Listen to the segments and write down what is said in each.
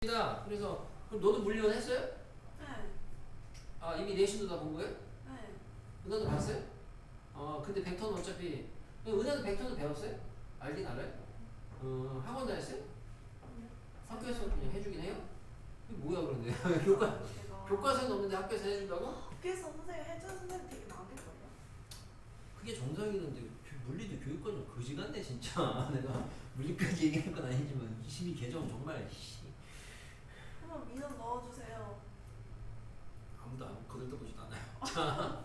그래서 그럼 너도 물리원 했어요? 네. 아 이미 내신도 다 본 거예요? 네. 은하도 봤어요? 근데 벡터는 어차피 은하도 벡터는 배웠어요? 알긴 알아요? 학원 다녔어요? 학교에서 그냥 해주긴 해요? 이게 뭐야 그런데 교과서는 없는데 학교에서 해준다고? 학교에서 선생님 해준 선생님 되게 많을걸요? 그게 정상이던데 물리도 교육과정 거지 같네 진짜. 내가 물리까지 얘기할 건 아니지만 22 개정 정말 한번 민원 넣어주세요. 아무도 거들떠보지도 않아요. 자,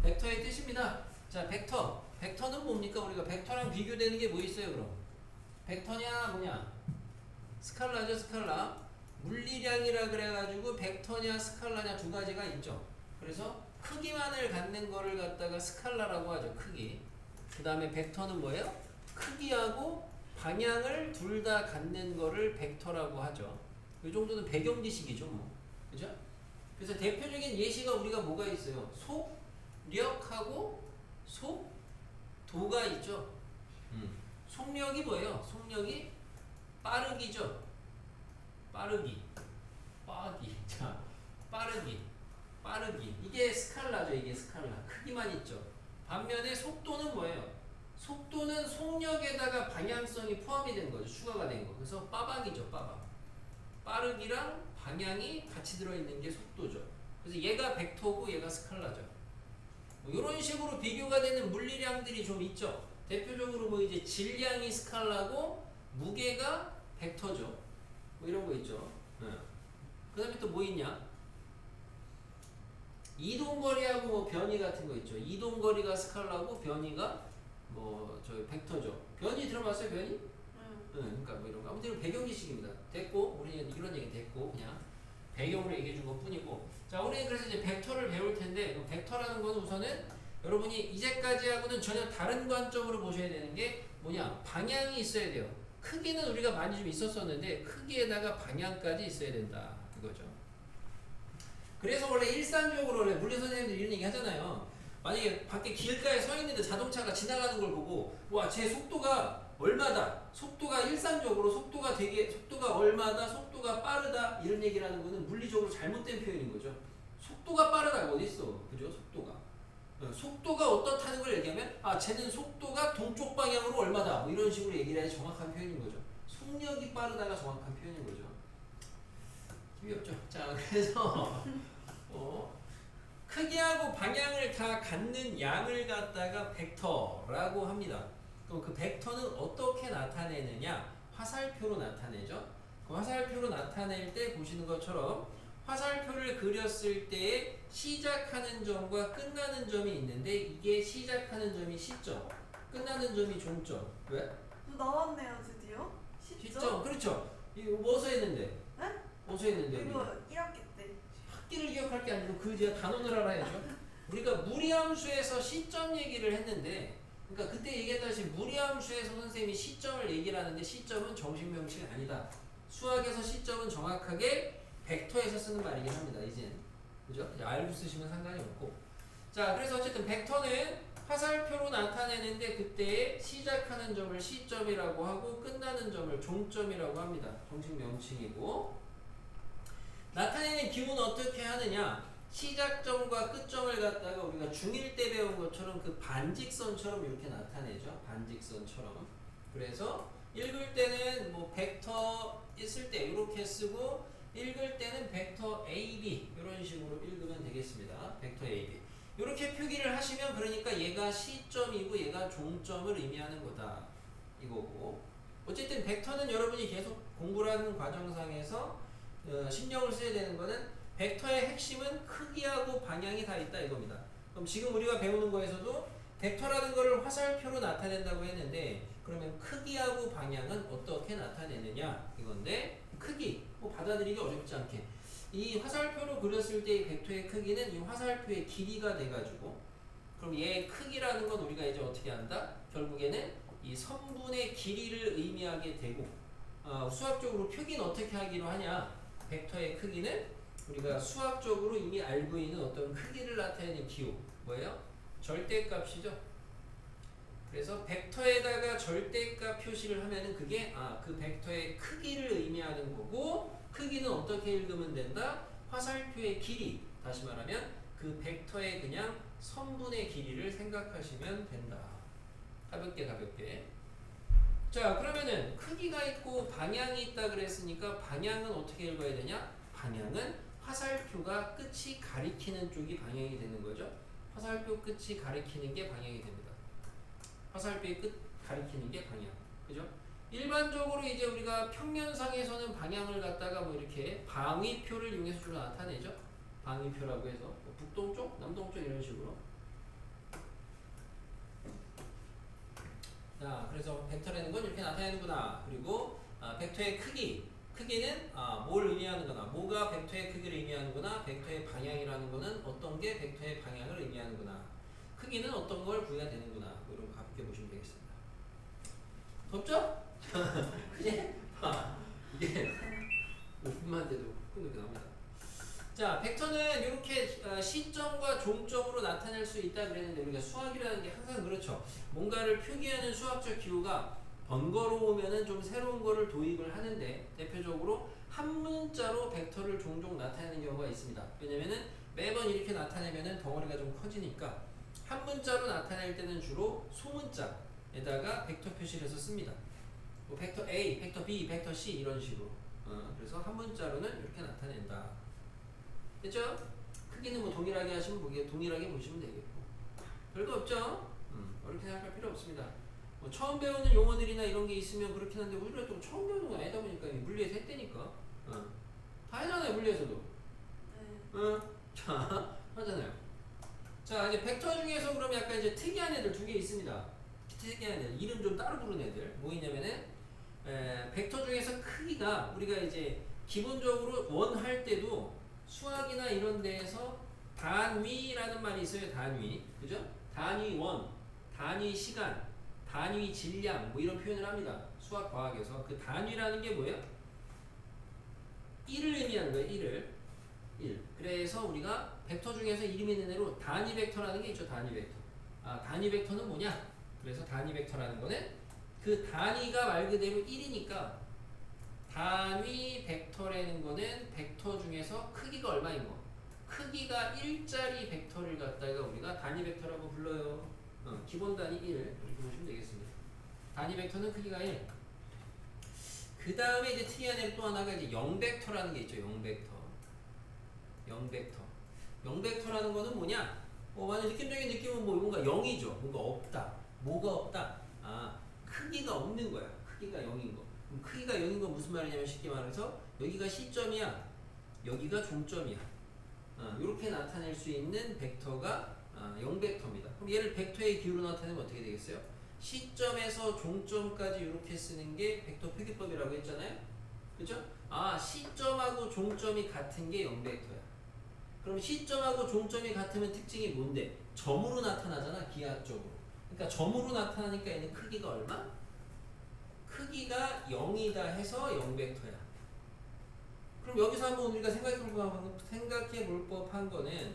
벡터의 뜻입니다. 자, 벡터는 뭡니까? 우리가 벡터랑 비교되는 게 뭐 있어요 그럼? 벡터냐 뭐냐? 스칼라죠 스칼라. 물리량이라 그래가지고 벡터냐 스칼라냐 두 가지가 있죠. 그래서 크기만을 갖는 거를 갖다가 스칼라라고 하죠. 크기. 그 다음에 벡터는 뭐예요? 크기하고 방향을 둘 다 갖는 거를 벡터라고 하죠. 이 정도는 배경 지식이죠 뭐. 그죠? 그래서 대표적인 예시가 우리가 뭐가 있어요? 속력하고 속도가 있죠. 속력이 뭐예요? 속력이 빠르기죠. 빠르기. 자, 빠르기. 이게 스칼라죠. 이게 스칼라. 크기만 있죠. 반면에 속도는 뭐예요? 속도는 속력에다가 방향성이 포함이 된 거죠. 추가가 된 거. 그래서 빠박이죠. 빠박. 빠르기랑 방향이 같이 들어있는 게 속도죠. 그래서 얘가 벡터고 얘가 스칼라죠. 뭐 이런 식으로 비교가 되는 물리량들이 좀 있죠. 대표적으로 뭐 이제 질량이 스칼라고 무게가 벡터죠. 뭐 이런 거 있죠. 그 다음에 또 뭐 있냐? 이동거리하고 뭐 변이 같은 거 있죠. 이동거리가 스칼라고 변이가 뭐 저 벡터죠. 변이 들어봤어요? 변이? 그러니까 뭐 이런 거 아무튼 배경 지식입니다. 됐고 우리는 이런 얘기 됐고 그냥 배경으로 얘기해 준 것 뿐이고. 자, 우리는 그래서 이제 벡터를 배울 텐데 벡터라는 거는 우선은 여러분이 이제까지 하고는 전혀 다른 관점으로 보셔야 되는 게 뭐냐? 방향이 있어야 돼요. 크기는 우리가 많이 좀 있었었는데 크기에다가 방향까지 있어야 된다 이거죠. 그래서 원래 일상적으로 원래 물리 선생님들이 이런 얘기 하잖아요. 만약에 밖에 길가에 서 있는데 자동차가 지나가는 걸 보고 와, 제 속도가 얼마다, 속도가 일상적으로 속도가 얼마다, 속도가 빠르다 이런 얘기를 하는 거는 물리적으로 잘못된 표현인 거죠. 속도가 빠르다가 어디 있어? 그죠? 속도가 어떻다는 걸 얘기하면 쟤는 속도가 동쪽 방향으로 얼마다 뭐 이런 식으로 얘기를 해야 정확한 표현인 거죠. 속력이 빠르다가 정확한 표현인 거죠. 귀엽죠? 자, 그래서 크기하고 방향을 다 갖는 양을 갖다가 벡터라고 합니다. 그럼 그 벡터는 어떻게 나타내느냐? 화살표로 나타내죠. 그 화살표로 나타낼 때 보시는 것처럼 화살표를 그렸을 때 시작하는 점과 끝나는 점이 있는데 이게 시작하는 점이 시점, 끝나는 점이 종점. 왜? 나왔네요 드디어. 시점. 그렇죠. 이거 뭐서 했는데? 네? 어디서 했는데? 이거 1학기 때. 학기를 기억할 게 아니고 그 제가 단원을 알아야죠. 우리가 무리함수에서 시점 얘기를 했는데, 그러니까 그때 얘기했다시피 무리함수에서 선생님이 시점을 얘기를 하는데 시점은 정식 명칭이 아니다. 수학에서 시점은 정확하게 벡터에서 쓰는 말이긴 합니다. 이제는. 그죠? 이제 알고 쓰시면 상관이 없고. 자, 그래서 어쨌든 벡터는 화살표로 나타내는데 그때 시작하는 점을 시점이라고 하고 끝나는 점을 종점이라고 합니다. 정식 명칭이고. 나타내는 기호는 어떻게 하느냐? 시작점과 끝점을 갖다가 우리가 중1 때 배운 것처럼 그 반직선처럼 이렇게 나타내죠. 반직선처럼. 그래서 읽을 때는 뭐 벡터 있을 때 이렇게 쓰고 읽을 때는 벡터 AB 이런 식으로 읽으면 되겠습니다. 벡터 AB. 이렇게 표기를 하시면 그러니까 얘가 시점이고 얘가 종점을 의미하는 거다. 이거고. 어쨌든 벡터는 여러분이 계속 공부를 하는 과정상에서 신경을 써야 되는 거는 벡터의 핵심은 크기하고 방향이 다 있다 이겁니다. 그럼 지금 우리가 배우는 거에서도 벡터라는 거를 화살표로 나타낸다고 했는데 그러면 크기하고 방향은 어떻게 나타내느냐 이건데 크기 뭐 받아들이기 어렵지 않게 이 화살표로 그렸을 때 이 벡터의 크기는 이 화살표의 길이가 돼가지고 그럼 얘의 크기라는 건 우리가 이제 어떻게 한다? 결국에는 이 선분의 길이를 의미하게 되고 수학적으로 표기는 어떻게 하기로 하냐? 벡터의 크기는 우리가 수학적으로 이미 알고 있는 어떤 크기를 나타내는 기호 뭐예요? 절대값이죠. 그래서 벡터에다가 절대값 표시를 하면은 그게 그 벡터의 크기를 의미하는 거고 크기는 어떻게 읽으면 된다? 화살표의 길이, 다시 말하면 그 벡터의 그냥 선분의 길이를 생각하시면 된다. 가볍게. 자, 그러면은 크기가 있고 방향이 있다 그랬으니까 방향은 어떻게 읽어야 되냐? 방향은 화살표가 끝이 가리키는 쪽이 방향이 되는 거죠. 화살표 끝이 가리키는 게 방향이 됩니다. 화살표의 끝 가리키는 게 방향. 그죠? 일반적으로 이제 우리가 평면상에서는 방향을 갖다가 뭐 이렇게 방위표를 이용해서 주로 나타내죠. 방위표라고 해서 뭐 북동쪽, 남동쪽 이런 식으로. 자, 그래서 벡터라는 건 이렇게 나타내는구나. 그리고 벡터의 크기는 뭘 의미하는구나. 뭐가 벡터의 크기를 의미하는구나. 벡터의 방향이라는 거는 어떤 게 벡터의 방향을 의미하는구나. 크기는 어떤 걸 구해야 되는구나. 뭐 이런 거 가볍게 보시면 되겠습니다. 덥죠? 이게 5분만 돼도 이렇게 나옵니다. 자, 벡터는 이렇게 시점과 종점으로 나타낼 수 있다 그랬는데 우리가 수학이라는 게 항상 그렇죠. 뭔가를 표기하는 수학적 기호가 번거로우면은 좀 새로운 거를 도입을 하는데 대표적으로 한 문자로 벡터를 종종 나타내는 경우가 있습니다. 왜냐면은 매번 이렇게 나타내면은 덩어리가 좀 커지니까 한 문자로 나타낼 때는 주로 소문자에다가 벡터 표시를 해서 씁니다. 뭐 벡터 A, 벡터 B, 벡터 C 이런 식으로. 그래서 한 문자로는 이렇게 나타낸다. 됐죠? 크기는 뭐 동일하게 하시면 동일하게 보시면 되겠고 별거 없죠? 어렵게 생각할 필요 없습니다. 뭐 처음 배우는 용어들이나 이런 게 있으면 그렇긴 한데 우리가 또 처음 배우는 건 아니다 보니까 물리에서 했다니까. 다 하잖아요 물리에서도. 네. 자 하잖아요. 자 이제 벡터 중에서 그럼 약간 이제 특이한 애들 두 개 있습니다. 특이한 애들 이름 좀 따로 부르는 애들 뭐 있냐면은 벡터 중에서 크기가 우리가 이제 기본적으로 원 할 때도 수학이나 이런 데에서 단위라는 말이 있어요. 단위. 그죠? 단위 원, 단위 시간, 단위 질량 뭐 이런 표현을 합니다. 수학 과학에서. 그 단위라는 게 뭐예요? 1을 의미하는 거예요. 1. 그래서 우리가 벡터 중에서 이름이 있는 대로 단위 벡터라는 게 있죠. 단위 벡터. 단위 벡터는 뭐냐? 그래서 단위 벡터라는 거는 그 단위가 말 그대로 1이니까 단위 벡터라는 거는 벡터 중에서 크기가 얼마인 거? 크기가 1짜리 벡터를 갖다가 우리가 단위 벡터라고 불러요. 기본 단위 1 이렇게 보시면 되겠습니다. 단위 벡터는 크기가 1. 그 다음에 이제 특이한 애 또 하나가 이제 0벡터라는 게 있죠. 0벡터라는 거는 뭐냐? 완전 느낌적인 느낌은 뭐 뭔가 0이죠. 뭔가 없다. 뭐가 없다? 크기가 없는 거야. 크기가 0인 거. 그럼 크기가 0인 건 무슨 말이냐면 쉽게 말해서 여기가 시점이야. 여기가 종점이야. 이렇게 나타낼 수 있는 벡터가 0벡터입니다. 그럼 얘를 벡터의 기호로 나타내면 어떻게 되겠어요? 시점에서 종점까지 이렇게 쓰는 게 벡터 표기법이라고 했잖아요. 그죠? 시점하고 종점이 같은 게 0벡터야. 그럼 시점하고 종점이 같으면 특징이 뭔데? 점으로 나타나잖아, 기하학적으로. 그러니까 점으로 나타나니까 얘는 크기가 얼마? 크기가 0이다 해서 0벡터야. 그럼 여기서 한번 우리가 생각해 볼 법한 거는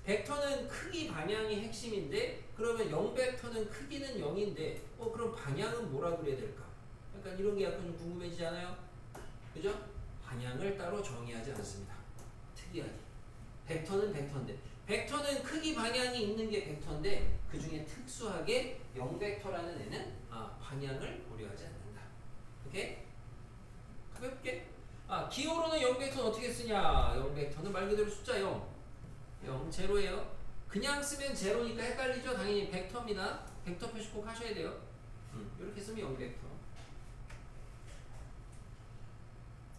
벡터는 크기 방향이 핵심인데 그러면 0벡터는 크기는 0인데 그럼 방향은 뭐라 그래야 될까? 약간 이런 게 약간 좀 궁금해지지 않아요? 그죠? 방향을 따로 정의하지 않습니다. 특이하게. 벡터는 벡터인데 벡터는 크기 방향이 있는 게 벡터인데 그 중에 특수하게 0벡터라는 애는 방향을 고려하지 않는다. 오케이? 가볍게. 기호로는 0벡터는 어떻게 쓰냐? 0벡터는 말 그대로 숫자 0. 0, 제로예요. 그냥 쓰면 제로니까 헷갈리죠? 당연히 벡터입니다. 벡터 표시 꼭 하셔야 돼요. 이렇게 쓰면 0벡터.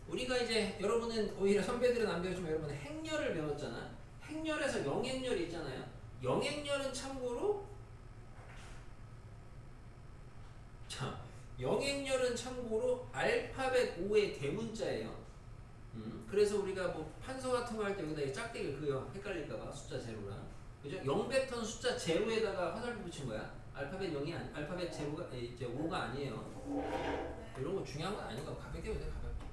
우리가 이제 여러분은 오히려 선배들은 안 배우지만 여러분은 행렬을 배웠잖아. 행렬에서 영행렬이 있잖아요. 영행렬은 참고로 영행렬은 참고로 알파벳 5의 대문자예요. 그래서 우리가 뭐 판서 같은 거 할 때 여기다 짝대기 그요 헷갈릴까봐 숫자 제로랑 그죠? 0벡터는 숫자 제로에다가 화살표 붙인 거야. 알파벳 0이 알파벳 제로가 이제 5가 아니에요. 이런 거 중요한 건 아니고 가볍게 보세요. 가볍게.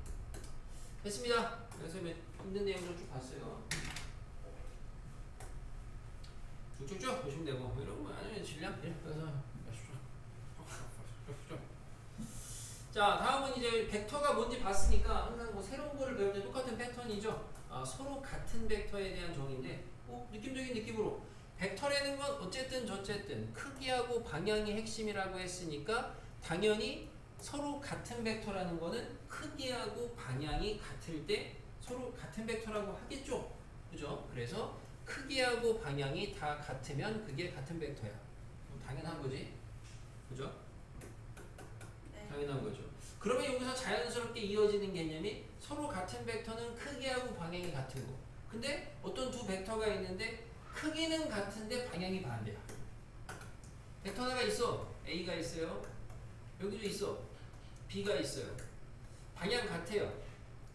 됐습니다. 그래서 있는 내용을 쭉 봤어요. 쭉쭉쭉 보시면 되고 이런 거 아니면 질량 그래서 자 다음은 이제 벡터가 뭔지 봤으니까 항상 뭐 새로운 거를 배울 때 똑같이 표현이죠. 서로 같은 벡터에 대한 정의인데 느낌적인 느낌으로 벡터라는 건 어쨌든 저쨌든 크기하고 방향이 핵심이라고 했으니까 당연히 서로 같은 벡터라는 거는 크기하고 방향이 같을 때 서로 같은 벡터라고 하겠죠. 그죠? 그래서 크기하고 방향이 다 같으면 그게 같은 벡터야. 당연한 거지. 그죠? 네. 당연한 거죠. 그러면 여기서 자연스럽게 이어지는 개념이 서로 같은 벡터는 크기하고 방향이 같은 거. 근데 어떤 두 벡터가 있는데 크기는 같은데 방향이 반대야. 벡터 하나가 있어. A가 있어요. 여기도 있어. B가 있어요. 방향 같아요.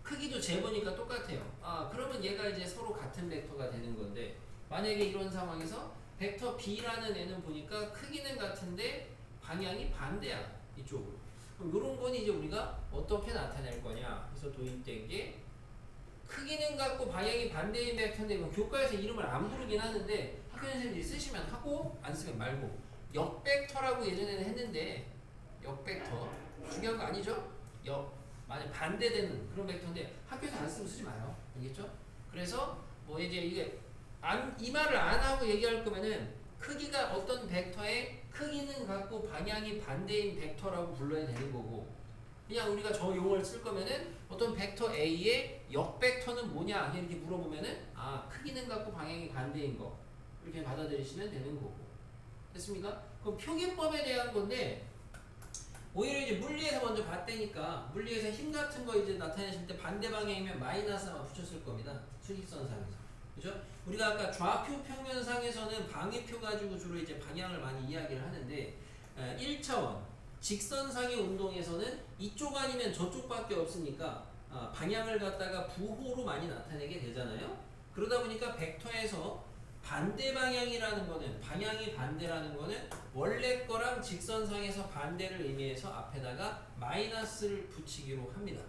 크기도 재보니까 똑같아요. 그러면 얘가 이제 서로 같은 벡터가 되는 건데 만약에 이런 상황에서 벡터 B라는 애는 보니까 크기는 같은데 방향이 반대야. 이쪽으로. 그럼 이런 건 이제 우리가 어떻게 나타낼 거냐. 그래서 도입된 게 크기는 같고 방향이 반대인 벡터인데 이건 교과에서 이름을 안 부르긴 하는데 학교 선생님들이 쓰시면 하고 안 쓰면 말고 역벡터라고 예전에는 했는데 역벡터 중요한 거 아니죠? 만약 반대되는 그런 벡터인데 학교에서 안 쓰면 쓰지 마요. 알겠죠? 그래서 뭐 이제 이게 이 말을 안 하고 얘기할 거면은 크기가 어떤 벡터의 크기는 같고 방향이 반대인 벡터라고 불러야 되는 거고 그냥 우리가 저 용어를 쓸 거면은 어떤 벡터 A의 역벡터는 뭐냐 이렇게 물어보면은 크기는 같고 방향이 반대인 거 이렇게 받아들이시면 되는 거고 됐습니까? 그럼 표기법에 대한 건데 오히려 이제 물리에서 먼저 봤다니까 물리에서 힘 같은 거 이제 나타내실 때 반대 방향이면 마이너스만 붙였을 겁니다. 수직선상에서. 그죠? 우리가 아까 좌표 평면상에서는 방위표 가지고 주로 이제 방향을 많이 이야기를 하는데 1차원 직선상의 운동에서는 이쪽 아니면 저쪽밖에 없으니까 방향을 갖다가 부호로 많이 나타내게 되잖아요. 그러다 보니까 벡터에서 반대 방향이라는 거는 방향이 반대라는 거는 원래 거랑 직선상에서 반대를 의미해서 앞에다가 마이너스를 붙이기로 합니다.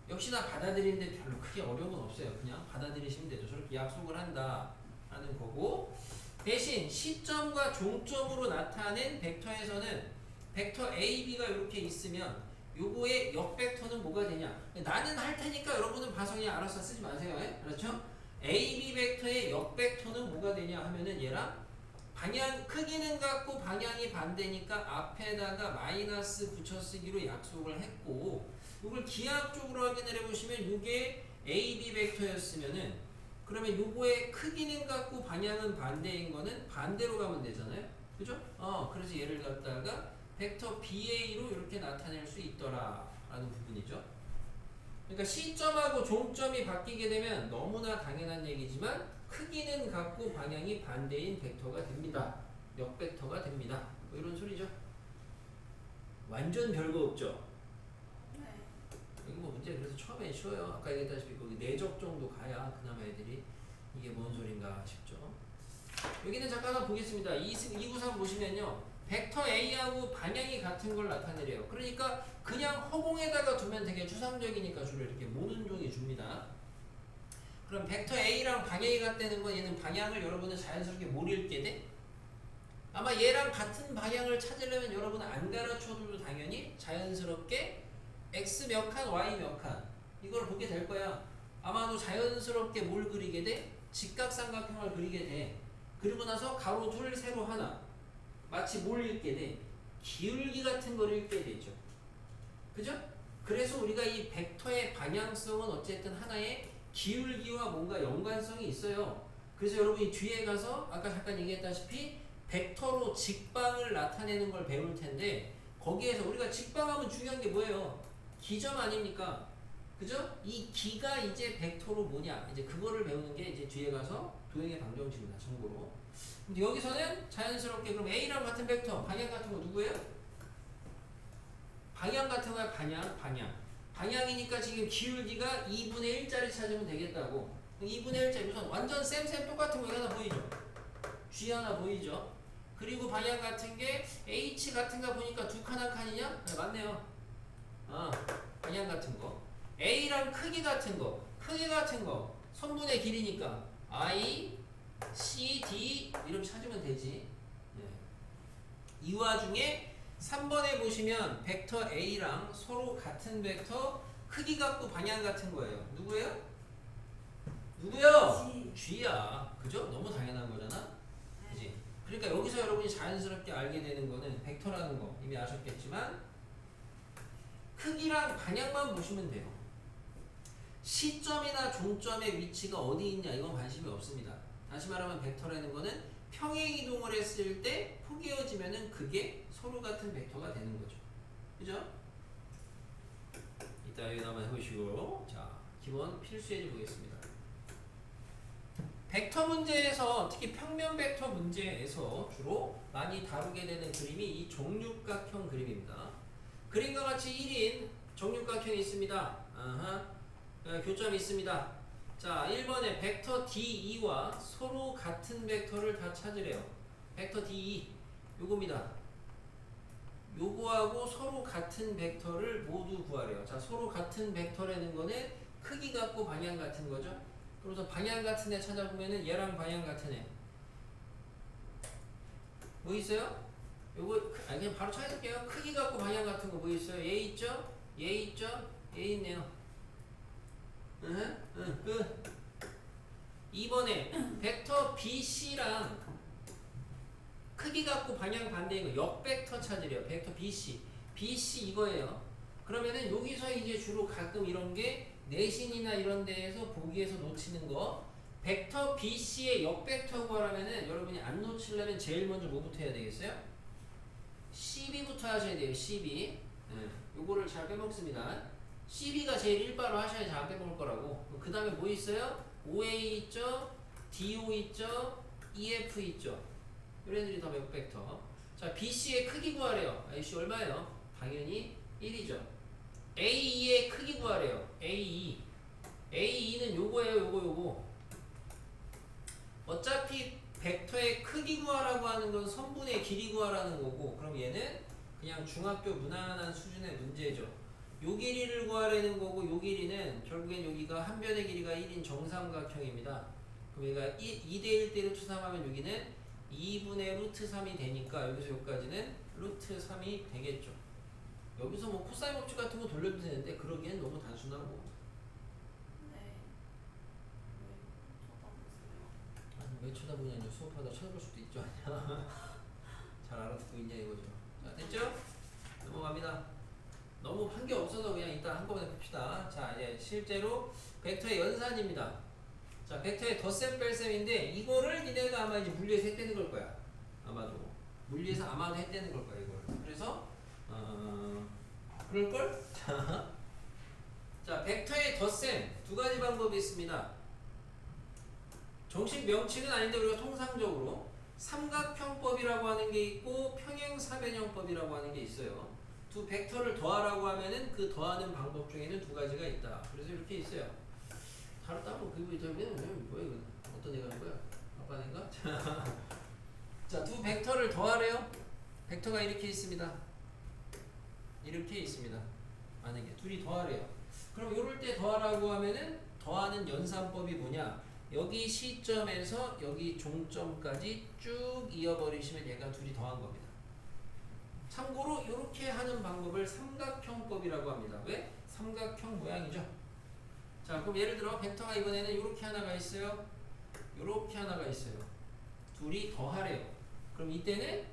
역시나 받아들이는데 별로 크게 어려움은 없어요. 그냥 받아들이시면 되죠. 저렇게 약속을 한다 하는 거고 대신 시점과 종점으로 나타낸 벡터에서는 벡터 A, B가 이렇게 있으면 요거의 역벡터는 뭐가 되냐 나는 할 테니까 여러분은 봐서 그냥 알아서 쓰지 마세요. 그렇죠? A, B 벡터의 역벡터는 뭐가 되냐 하면은 얘랑 방향 크기는 같고 방향이 반대니까 앞에다가 마이너스 붙여 쓰기로 약속을 했고 이걸 기하학적으로 확인을 해보시면 이게 A, B 벡터였으면은 그러면 요거의 크기는 같고 방향은 반대인 거는 반대로 가면 되잖아요. 그죠? 그래서 얘를 갖다가 벡터 BA로 이렇게 나타낼 수 있더라 라는 부분이죠. 그러니까 시점하고 종점이 바뀌게 되면 너무나 당연한 얘기지만 크기는 같고 방향이 반대인 벡터가 됩니다. 역벡터가 됩니다. 뭐 이런 소리죠. 완전 별거 없죠. 네. 여기 뭐 문제 그래서 처음에 쉬워요. 아까 얘기했다시피 거기 내적 정도 가야 그나마 애들이 이게 뭔 소린가 싶죠. 여기는 잠깐 한번 보겠습니다. 293 보시면요. 벡터 A하고 방향이 같은 걸 나타내래요. 그러니까 그냥 허공에다가 두면 되게 추상적이니까 주로 이렇게 모는 종이 줍니다. 그럼 벡터 A랑 방향이 같다는 건 얘는 방향을 여러분은 자연스럽게 못 읽게 돼? 아마 얘랑 같은 방향을 찾으려면 여러분은 안 가르쳐줘도 당연히 자연스럽게 X 몇 칸, Y 몇 칸 이걸 보게 될 거야. 아마도 자연스럽게 뭘 그리게 돼? 직각삼각형을 그리게 돼. 그리고 나서 가로 둘, 세로 하나 마치 뭘 읽게 돼? 기울기 같은 걸 읽게 되죠. 그죠? 그래서 우리가 이 벡터의 방향성은 어쨌든 하나의 기울기와 뭔가 연관성이 있어요. 그래서 여러분이 뒤에 가서 아까 잠깐 얘기했다시피 벡터로 직방을 나타내는 걸 배울 텐데 거기에서 우리가 직방하면 중요한 게 뭐예요? 기점 아닙니까? 그죠? 이 기가 이제 벡터로 뭐냐? 이제 그거를 배우는 게 이제 뒤에 가서 도형의 방정식입니다. 참고로. 근데 여기서는 자연스럽게 그럼 A랑 같은 벡터, 방향 같은 거 누구예요? 방향 같은 거야, 방향. 방향이니까 지금 기울기가 2분의 1짜리 찾으면 되겠다고. 2분의 1짜리 우선 완전 쌤 똑같은 거 하나 보이죠? G 하나 보이죠? 그리고 방향 같은 게 H 같은가 보니까 두 칸 한 칸이냐? 네, 맞네요. 방향 같은 거. A랑 크기 같은 거. 선분의 길이니까 I, C, D 이름 찾으면 되지. 네. 이 와중에 3번에 보시면 벡터 A랑 서로 같은 벡터 크기 같고 방향 같은 거예요. 누구예요? 누구요? G. G야. 그죠? 너무 당연한 거잖아. 네. 그지? 그러니까 여기서 여러분이 자연스럽게 알게 되는 거는 벡터라는 거 이미 아셨겠지만 크기랑 방향만 보시면 돼요. 시점이나 종점의 위치가 어디 있냐 이건 관심이 없습니다. 다시 말하면 벡터라는 거는 평행 이동을 했을 때 포개어지면은 그게 서로 같은 벡터가 되는 거죠. 그죠? 이따 여기 한번 해보시고 자 기본 필수 예제 보겠습니다. 벡터 문제에서 특히 평면 벡터 문제에서 주로 많이 다루게 되는 그림이 이 정육각형 그림입니다. 그림과 같이 1인 정육각형이 있습니다. 아하. 교점이 있습니다. 자 1번에 벡터 D2와 서로 같은 벡터를 다 찾으래요. 벡터 D2 요겁니다. 요거하고 서로 같은 벡터를 모두 구하래요. 자 서로 같은 벡터라는 거는 크기 같고 방향 같은 거죠. 그래서 방향 같은 애 찾아보면은 얘랑 방향 같은 애 뭐 있어요? 요거 그냥 바로 찾을게요. 크기 같고 방향 같은 거 뭐 있어요? 얘 있죠? 얘 있죠? 얘 있네요. 끝. 2번에 벡터 BC랑 크기 같고 방향 반대인 거 역벡터 찾으래요. 벡터 BC. BC 이거예요. 그러면은 여기서 이제 주로 가끔 이런 게 내신이나 이런 데에서 보기에서 놓치는 거 벡터 BC의 역벡터 구하라면은 여러분이 안 놓치려면 제일 먼저 뭐부터 해야 되겠어요? CB부터 하셔야 돼요. CB. 요거를 잘 빼먹습니다. CB가 제일 일바로 하셔야 잘 빼먹을 거라고. 그 다음에 뭐 있어요? OA 있죠? DO 있죠? EF 있죠? 이런 애들이 다 역벡터. 자, BC의 크기 구하래요. AC 얼마예요? 당연히 1이죠. AE의 크기 구하래요. AE. AE는 요거예요. 요거. 어차피 벡터의 크기 구하라고 하는 건 선분의 길이 구하라는 거고 그럼 얘는 그냥 중학교 무난한 수준의 문제죠. 요 길이를 구하라는 거고 요 길이는 결국엔 여기가 한 변의 길이가 1인 정삼각형입니다. 그럼 얘가 2대 1대 루트 3 하면 여기는 2분의 루트 3이 되니까 여기서 여기까지는 루트 3이 되겠죠. 여기서 뭐 코사인 법칙 같은 거 돌려도 되는데 그러기엔 너무 단순하고 네. 왜 쳐다보냐 이제 수업하다 쳐다볼 수도 있죠 아니야. 잘 알아듣고 있냐 이거죠. 자 됐죠? 넘어갑니다. 너무 한 게 없어서 그냥 일단 한꺼번에 봅시다. 자 이제 실제로 벡터의 연산입니다. 자 벡터의 덧셈 뺄셈인데 이거를 니네가 아마 이제 물리에서 했다는 걸 거야. 아마도 물리에서 아마도 했다는 걸 거야 이걸. 그래서 그럴걸? 자 벡터의 덧셈 두 가지 방법이 있습니다. 정식 명칭은 아닌데 우리가 통상적으로 삼각형법이라고 하는 게 있고 평행사변형법이라고 하는 게 있어요. 두 벡터를 더하라고 하면은 그 더하는 방법 중에는 두 가지가 있다. 그래서 이렇게 있어요. 다른 따로 그거 있다면 뭐야 이거 어떤 애가 한 거야? 아빠 애가? 자, 두 벡터를 더하래요. 벡터가 이렇게 있습니다. 이렇게 있습니다. 만약에 둘이 더하래요. 그럼 이럴 때 더하라고 하면은 더하는 연산법이 뭐냐? 여기 시점에서 여기 종점까지 쭉 이어버리시면 얘가 둘이 더한 겁니다. 참고로 이렇게 하는 방법을 삼각형법이라고 합니다. 왜? 삼각형 모양이죠. 자, 그럼 예를 들어 벡터가 이번에는 이렇게 하나가 있어요. 이렇게 하나가 있어요. 둘이 더하래요. 그럼 이때는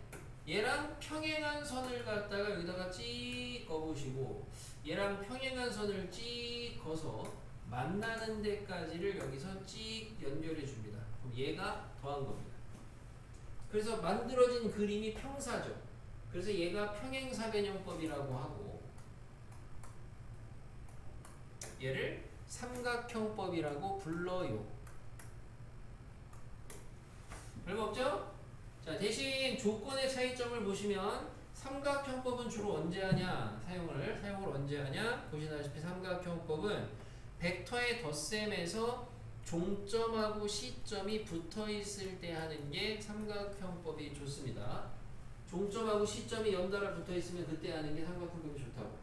얘랑 평행한 선을 갖다가 여기다가 찍 꺼보시고 얘랑 평행한 선을 찍 꺼서 만나는 데까지를 여기서 찍 연결해 줍니다. 그럼 얘가 더한 겁니다. 그래서 만들어진 그림이 평사죠. 그래서 얘가 평행사변형법이라고 하고 얘를 삼각형법이라고 불러요. 별거 없죠? 자, 대신 조건의 차이점을 보시면 삼각형법은 주로 언제 하냐? 사용을 언제 하냐? 보시다시피 삼각형법은 벡터의 덧셈에서 종점하고 시점이 붙어 있을 때 하는 게 삼각형법이 좋습니다. 종점하고 시점이 연달아 붙어 있으면 그때 하는 게 삼각형법이 좋다고.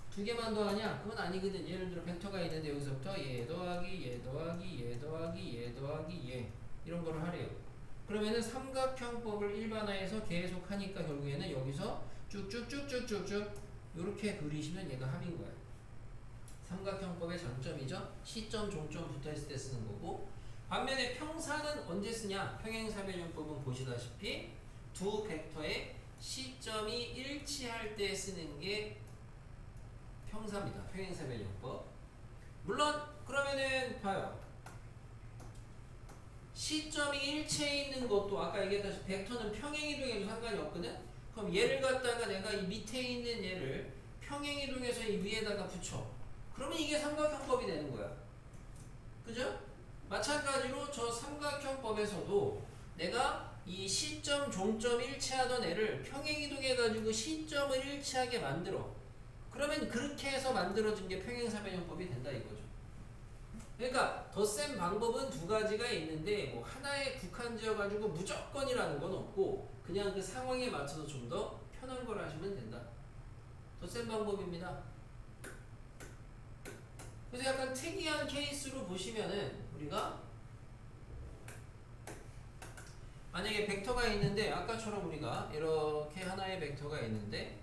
두 개만 더하냐? 그건 아니거든. 예를 들어 벡터가 있는데 여기서부터 얘 더하기 얘 더하기 얘 더하기 얘 더하기 얘 이런 거를 하래요. 그러면은 삼각형법을 일반화해서 계속 하니까 결국에는 여기서 쭉쭉쭉쭉쭉쭉 이렇게 그리시면 얘가 합인 거예요. 삼각형법의 장점이죠. 시점, 종점 붙어있을 때 쓰는 거고, 반면에 평사는 언제 쓰냐? 평행사변형법은 보시다시피 두 벡터의 시점이 일치할 때 쓰는 게 평사입니다. 평행사변형법. 물론 그러면은 봐요. 시점이 일체해 있는 것도 아까 얘기했다시피 벡터는 평행이동해도 상관이 없거든. 그럼 얘를 갖다가 내가 이 밑에 있는 얘를 평행이동해서 이 위에다가 붙여. 그러면 이게 삼각형법이 되는 거야. 그죠? 마찬가지로 저 삼각형법에서도 내가 이 시점, 종점 일치하던 애를 평행이동해가지고 시점을 일치하게 만들어. 그러면 그렇게 해서 만들어진 게 평행사변형법이 된다 이거죠. 그러니까 덧셈 방법은 두 가지가 있는데 뭐 하나에 국한지어가지고 무조건이라는 건 없고 그냥 그 상황에 맞춰서 좀 더 편한 걸 하시면 된다. 덧셈 방법입니다. 그래서 약간 특이한 케이스로 보시면은 우리가 만약에 벡터가 있는데 아까처럼 우리가 이렇게 하나의 벡터가 있는데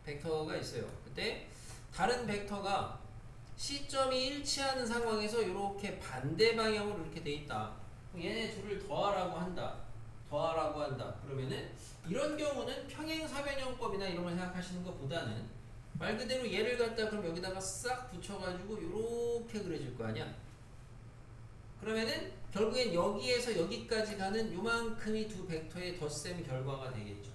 벡터가 있어요. 그때 다른 벡터가 시점이 일치하는 상황에서 이렇게 반대 방향으로 이렇게 돼 있다. 얘네 둘을 더하라고 한다. 더하라고 한다. 그러면은 이런 경우는 평행사변형법이나 이런 걸 생각하시는 것보다는 말 그대로 얘를 갖다 그럼 여기다가 싹 붙여가지고 이렇게 그려질 거 아니야. 그러면은 결국엔 여기에서 여기까지 가는 요만큼이 두 벡터의 덧셈 결과가 되겠죠.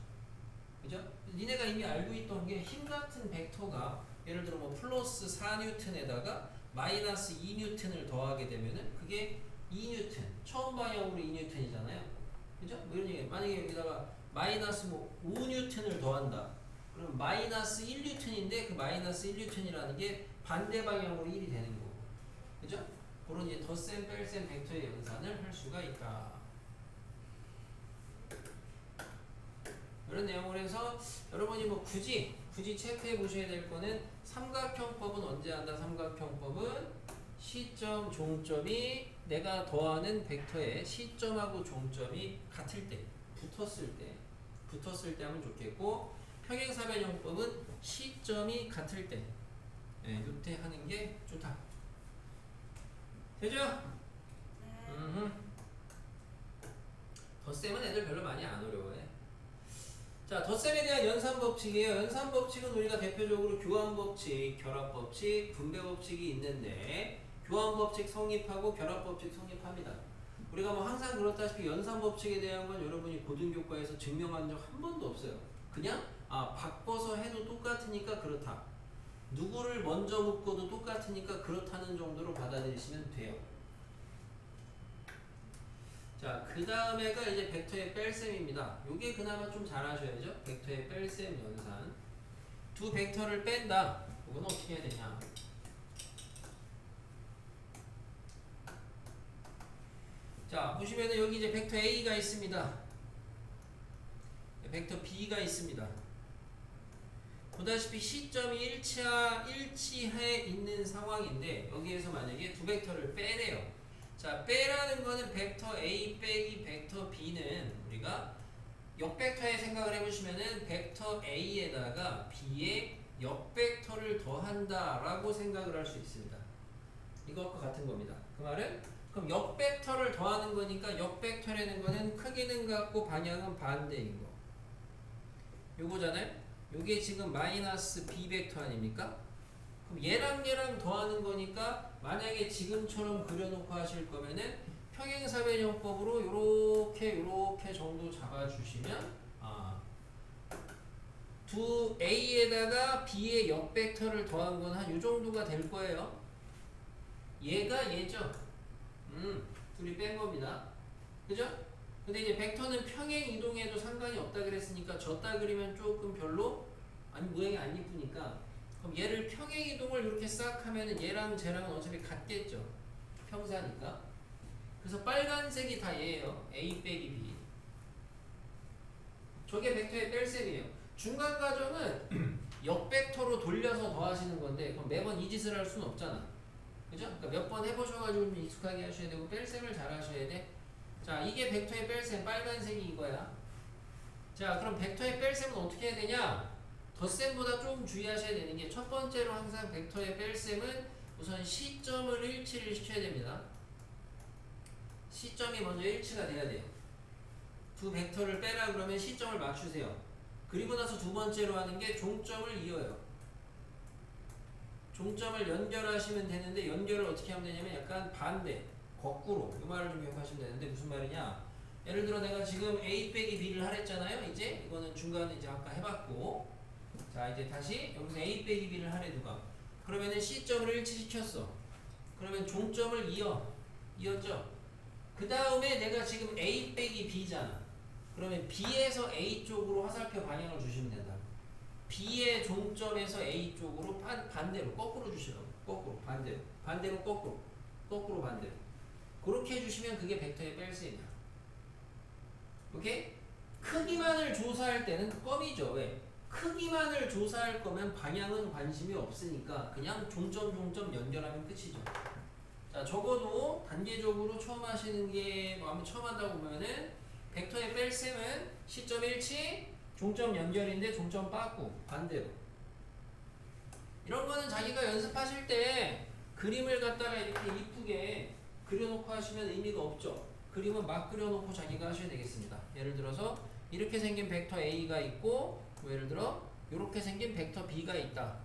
그죠? 니네가 이미 알고 있던 게 힘 같은 벡터가 예를 들어 뭐 플러스 4N에다가 마이너스 2N을 더하게 되면은 그게 2N, 처음 방향으로 2N이잖아요. 그죠? 뭐 이런 얘기. 만약에 여기다가 마이너스 뭐 5N을 더한다. 그럼 마이너스 1N인데 그 마이너스 1N이라는 게 반대 방향으로 1이 되는 거고. 그죠? 그런 이제 덧셈, 뺄셈 벡터의 연산을 할 수가 있다. 이런 내용을 해서 여러분이 뭐 굳이 체크해 보셔야 될 거는 삼각형법은 언제 한다? 삼각형법은 시점, 종점이 내가 더하는 벡터의 시점하고 종점이 같을 때, 붙었을 때 하면 좋겠고, 평행사변형법은 시점이 같을 때, 이때 하는 게 좋다. 되죠? 네. 덧셈은 애들 별로 많이 안 어려워해. 자, 덧셈에 대한 연산법칙이에요. 연산법칙은 우리가 대표적으로 교환법칙, 결합법칙, 분배법칙이 있는데 교환법칙 성립하고 결합법칙 성립합니다. 우리가 뭐 항상 그렇다시피 연산법칙에 대한 건 여러분이 고등교과에서 증명한 적 한 번도 없어요. 그냥 바꿔서 해도 똑같으니까 그렇다. 누구를 먼저 묶어도 똑같으니까 그렇다는 정도로 받아들이시면 돼요. 자, 그 다음에가 이제 벡터의 뺄셈입니다. 요게 그나마 좀 잘 아셔야죠. 벡터의 뺄셈 연산. 두 벡터를 뺀다. 이건 어떻게 해야 되냐. 자, 보시면은 여기 이제 벡터 A가 있습니다. 벡터 B가 있습니다. 보다시피 시점이 일치해 있는 상황인데 여기에서 만약에 두 벡터를 빼래요. 자, 빼라는 거는 벡터 A 빼기 벡터 B는 우리가 역벡터의 생각을 해보시면은 벡터 A에다가 B의 역벡터를 더한다 라고 생각을 할 수 있습니다. 이것과 같은 겁니다. 그 말은 그럼 역벡터를 더하는 거니까 역벡터라는 거는 크기는 같고 방향은 반대인 거. 요거잖아요. 요게 지금 마이너스 B 벡터 아닙니까? 그럼 얘랑 더하는 거니까 만약에 지금처럼 그려놓고 하실 거면은 평행사변형법으로 요렇게 정도 잡아주시면 두 A에다가 B의 역벡터를 더한 건 한 요 정도가 될 거예요. 얘가 얘죠. 둘이 뺀 겁니다. 그죠? 근데 이제 벡터는 평행 이동해도 상관이 없다 그랬으니까 졌다 그리면 조금 별로 모양이 안 이쁘니까 그럼 얘를 평행 이동을 이렇게 싹 하면은 얘랑 쟤랑은 어차피 같겠죠. 평사니까. 그래서 빨간색이 다 얘예요. A 빼기 B. 저게 벡터의 뺄셈이에요. 중간 과정은 역벡터로 돌려서 더하시는 건데 그럼 매번 이 짓을 할 수는 없잖아. 그죠? 그러니까 몇 번 해보셔가지고 좀 익숙하게 하셔야 되고 뺄셈을 잘 하셔야 돼. 자, 이게 벡터의 뺄셈, 빨간색이 이거야. 자, 그럼 벡터의 뺄셈은 어떻게 해야 되냐? 덧셈보다 좀 주의하셔야 되는 게 첫 번째로 항상 벡터의 뺄셈은 우선 시점을 일치를 시켜야 됩니다. 시점이 먼저 일치가 돼야 돼요. 두 벡터를 빼라 그러면 시점을 맞추세요. 그리고 나서 두 번째로 하는 게 종점을 이어요. 종점을 연결하시면 되는데 연결을 어떻게 하면 되냐면 약간 반대, 거꾸로 이 말을 좀 기억하시면 되는데 무슨 말이냐, 예를 들어 내가 지금 A 빼기 B를 하랬잖아요. 이제 이거는 중간에 이제 아까 해봤고, 자 이제 다시 여기서 A 빼기 B를 하래 누가, 그러면은 C점을 일치시켰어. 그러면 종점을 이었죠. 그 다음에 내가 지금 A 빼기 B잖아. 그러면 B에서 A 쪽으로 화살표 방향을 주시면 된다. B의 종점에서 A 쪽으로 반대로 거꾸로 주시라고. 거꾸로 반대로 거꾸로 반대로 그렇게 해주시면 그게 벡터의 뺄셈이야. 오케이? 크기만을 조사할 때는 껌이죠. 왜? 크기만을 조사할 거면 방향은 관심이 없으니까 그냥 종점 연결하면 끝이죠. 자, 적어도 단계적으로 처음 하시는 게 뭐 처음 한다고 보면은 벡터의 뺄셈은 시점 일치, 종점 연결인데 종점 빠꾸 반대로. 이런 거는 자기가 연습하실 때 그림을 갖다가 이렇게 이쁘게 그려놓고 하시면 의미가 없죠. 그림은 막 그려놓고 자기가 하셔야 되겠습니다. 예를 들어서 이렇게 생긴 벡터 A가 있고, 뭐 예를 들어 이렇게 생긴 벡터 B가 있다.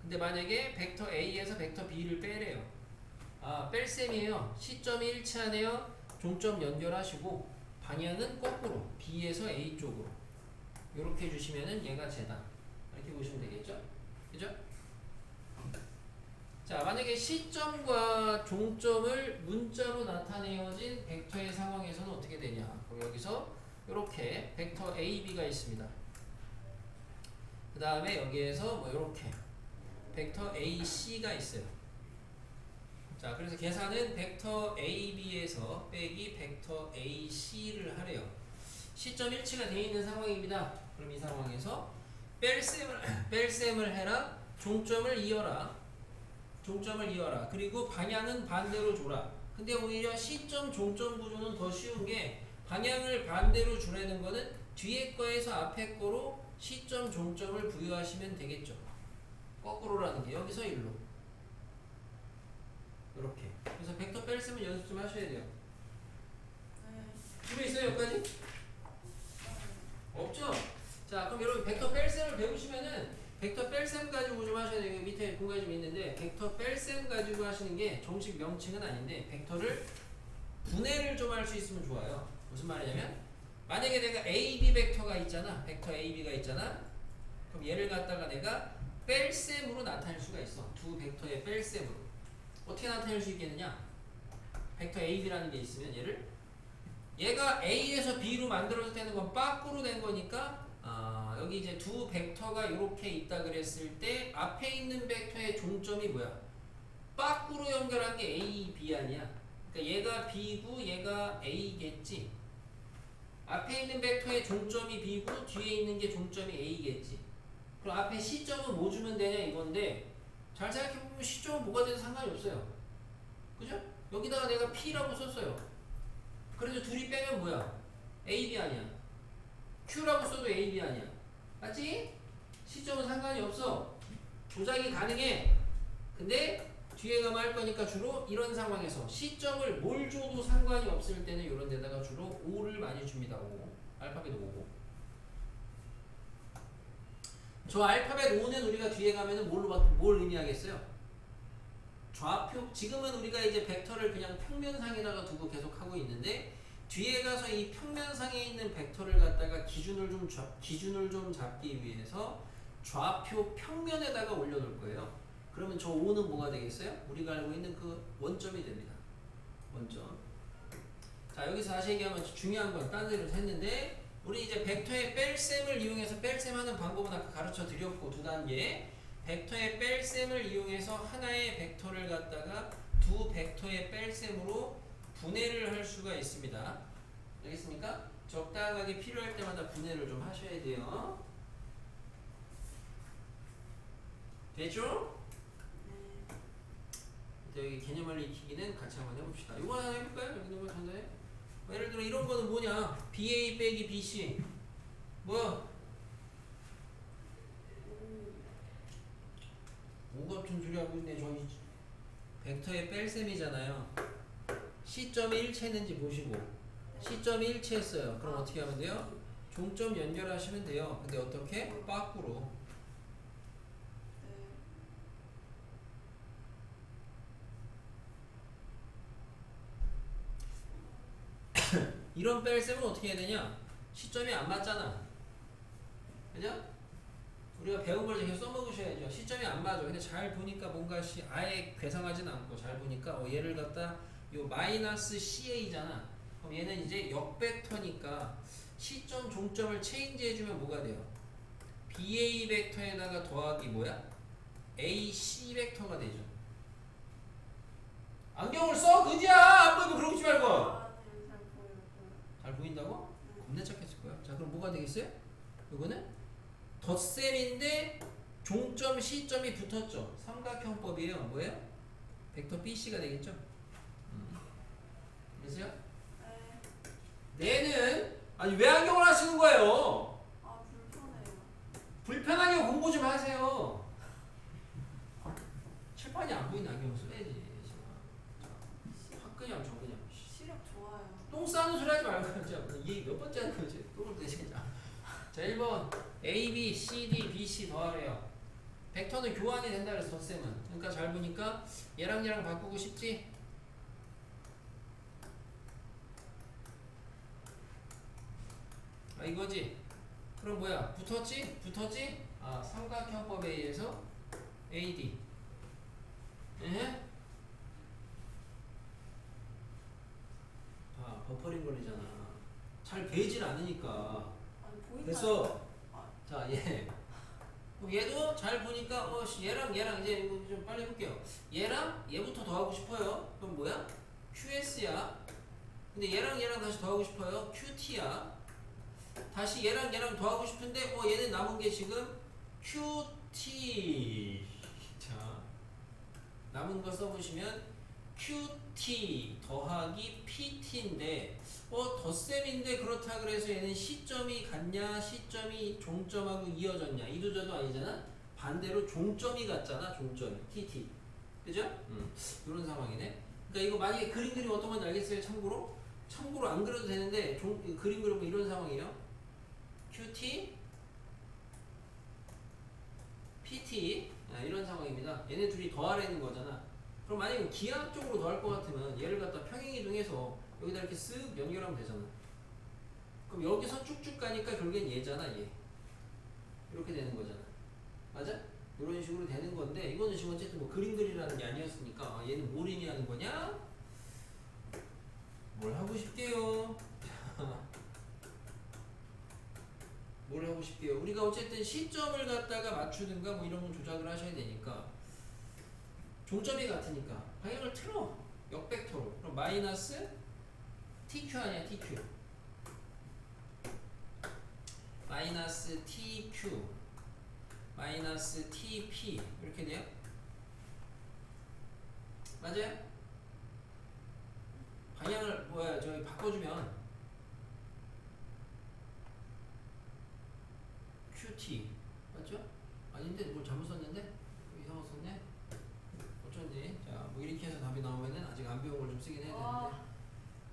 근데 만약에 벡터 A에서 벡터 B를 빼래요. 아, 뺄셈이에요. 시점이 일치하네요. 종점 연결하시고 방향은 거꾸로 B에서 A 쪽으로 이렇게 해주시면은 얘가 쟤다. 이렇게 보시면 되겠죠? 그죠? 자, 만약에 시점과 종점을 문자로 나타내어진 벡터의 상황에서는 어떻게 되냐? 그럼 여기서 이렇게 벡터 A, B가 있습니다. 그 다음에 여기에서 뭐 이렇게 벡터 A, C가 있어요. 자, 그래서 계산은 벡터 A, B에서 빼기 벡터 A, C를 하래요. 시점 일치가 되어 있는 상황입니다. 그럼 이 상황에서 뺄셈을 해라. 종점을 이어라. 그리고 방향은 반대로 줘라. 근데 오히려 시점, 종점 구조는 더 쉬운 게 방향을 반대로 주라는 거는 뒤에 거에서 앞에 거로 시점, 종점을 부여하시면 되겠죠. 거꾸로라는 게 여기서 일로. 이렇게. 그래서 벡터 뺄셈은 연습 좀 하셔야 돼요. 집에 있어요, 여기까지? 없죠? 자, 그럼 여러분 벡터 뺄셈을 배우시면은 벡터 뺄셈 가지고 좀 하셔야 돼요. 밑에 공간이 좀 있는데 벡터 뺄셈 가지고 하시는 게 정식 명칭은 아닌데 벡터를 분해를 좀 할 수 있으면 좋아요. 무슨 말이냐면 만약에 내가 A, B 벡터가 있잖아. 벡터 A, B가 있잖아. 그럼 얘를 갖다가 내가 뺄셈으로 나타낼 수가 있어. 두 벡터의 뺄셈으로. 어떻게 나타낼 수 있겠느냐? 벡터 A, B라는 게 있으면 얘가 A에서 B로 만들어질 때는 건 빠꾸로 된 거니까 여기 이제 두 벡터가 이렇게 있다 그랬을 때 앞에 있는 벡터의 종점이 뭐야? 빠꾸로 연결한 게 A, B 아니야? 그러니까 얘가 B고 얘가 A겠지? 앞에 있는 벡터의 종점이 B고 뒤에 있는 게 종점이 A겠지? 그럼 앞에 C점은 뭐 주면 되냐 이건데 잘 생각해보면 시점은 뭐가 돼도 상관이 없어요. 그죠? 여기다가 내가 P라고 썼어요. 그래도 둘이 빼면 뭐야? AB 아니야. Q라고 써도 AB 아니야. 맞지? 시점은 상관이 없어. 조작이 가능해. 근데 뒤에 가면 할 거니까 주로 이런 상황에서 시점을 뭘 줘도 상관이 없을 때는 이런 데다가 주로 5를 많이 줍니다. 5. 알파벳 5. 저 알파벳 5는 우리가 뒤에 가면은 뭘 의미하겠어요? 좌표. 지금은 우리가 이제 벡터를 그냥 평면상에다가 두고 계속 하고 있는데 뒤에 가서 이 평면상에 있는 벡터를 갖다가 기준을 좀 잡기 위해서 좌표 평면에다가 올려놓을 거예요. 그러면 저 5는 뭐가 되겠어요? 우리가 알고 있는 그 원점이 됩니다. 원점. 자, 여기서 다시 얘기하면 중요한 건 딴 데로 했는데 우리 이제 벡터의 뺄셈을 이용해서 뺄셈하는 방법은 아까 가르쳐 드렸고 두 단계. 벡터의 뺄셈을 이용해서 하나의 벡터를 갖다가 두 벡터의 뺄셈으로 분해를 할 수가 있습니다. 알겠습니까? 적당하게 필요할 때마다 분해를 좀 하셔야 돼요. 됐죠? 여기 개념을 익히기는 같이 한번 해봅시다. 이거 하나 해볼까요? 여기 있는 거 전자에? 예를 들어 이런 거는 뭐냐? BA 빼기 BC 뭐야? 같은 소리 하고 있네. 저기 벡터의 뺄셈이잖아요. 시점이 일치했는지 보시고 시점이 일치했어요. 그럼 어떻게 하면 돼요? 종점 연결하시면 돼요. 근데 어떻게? 빠꾸로. 이런 뺄셈은 어떻게 해야 되냐? 시점이 안 맞잖아. 그죠? 우리가 배운 걸 계속 써먹으셔야죠. 시점이 안 맞아. 근데 잘 보니까 뭔가 아예 괴상하진 않고 잘 보니까 얘를 갖다 요 마이너스 CA잖아. 그럼 얘는 이제 역벡터니까 시점 종점을 체인지 해주면 뭐가 돼요? BA 벡터에다가 더하기 뭐야? AC 벡터가 되죠. 안경을 써 그지야. 안 보이고 그러고 있지 말고. 잘 보여요. 잘 보인다고? 겁나 착했을 거야. 자 그럼 뭐가 되겠어요? 이거는 덧셈인데 종점 시점이 붙었죠. 삼각형법이에요. 뭐예요? 벡터 BC가 되겠죠. 그래서요? 네. 내는 아니 왜 안경을 하시는 거예요? 아 불편해요. 불편하게 공부 좀 하세요. 칠판이 안 보이는 안경 써야지. 확 그냥 저 그냥 시력 좋아요. 똥 싸는 소리 하지 말고 진짜 이게 몇 번째 하는 거지? 똥을 대신자. 자 1번 A, B, C, D, B, C 더하래요. 벡터는 교환이 된다 그래서 덧셈은. 그러니까 잘 보니까 얘랑 얘랑 바꾸고 싶지? 아 이거지? 그럼 뭐야? 붙었지? 붙었지? 아 삼각형법에 의해서 AD 에? 아 버퍼링 걸리잖아. 잘 배이질 않으니까. 아니 보인다. 됐어. 자 얘. 그럼 얘도 잘 보니까 얘랑 얘랑 이제 이거 좀 빨리 해볼게요. 얘랑 얘부터 더하고 싶어요. 그럼 뭐야? QS야. 근데 얘랑 얘랑 다시 더하고 싶어요. QT야. 다시 얘랑 얘랑 더하고 싶은데 얘는 남은 게 지금 QT. 자 남은 거 써보시면 QT 더하기 PT인데 덧셈인데 그렇다 그래서 얘는 시점이 같냐 시점이 종점하고 이어졌냐 이도저도 아니잖아. 반대로 종점이 같잖아. 종점이 TT 그죠? 이런 상황이네. 그러니까 이거 만약에 그림 그리면 어떤 건지 알겠어요? 참고로 안 그려도 되는데 그림 그리면 이런 상황이에요. QT PT 이런 상황입니다. 얘네 둘이 더하라는 거잖아. 그럼 만약에 기하학적으로 더할 것 같으면 얘를 갖다 평행이동해서 여기다 이렇게 쓱 연결하면 되잖아. 그럼 여기서 쭉쭉 가니까 결국엔 얘잖아. 얘 이렇게 되는 거잖아. 맞아? 이런 식으로 되는 건데 이거는 지금 어쨌든 뭐 그림 그리라는 게 아니었으니까 얘는 뭘 의미하는 거냐? 뭘 하고 싶게요? 뭘 하고 싶게요? 우리가 어쨌든 시점을 갖다가 맞추든가 뭐 이런 건 조작을 하셔야 되니까 종점이 같으니까 방향을 틀어. 역벡터로. 그럼 마이너스 TQ 아니야 TQ. 마이너스 TQ 마이너스 TP 이렇게 돼요? 맞아요? 방향을 저기 바꿔주면 QT 맞죠? 아닌데 뭘 잘못 썼는데? 이상한 거 썼네? 어쩐지. 자 뭐 이렇게 해서 답이 나오면은 아직 안 배운 걸 좀 쓰긴 해야 되는데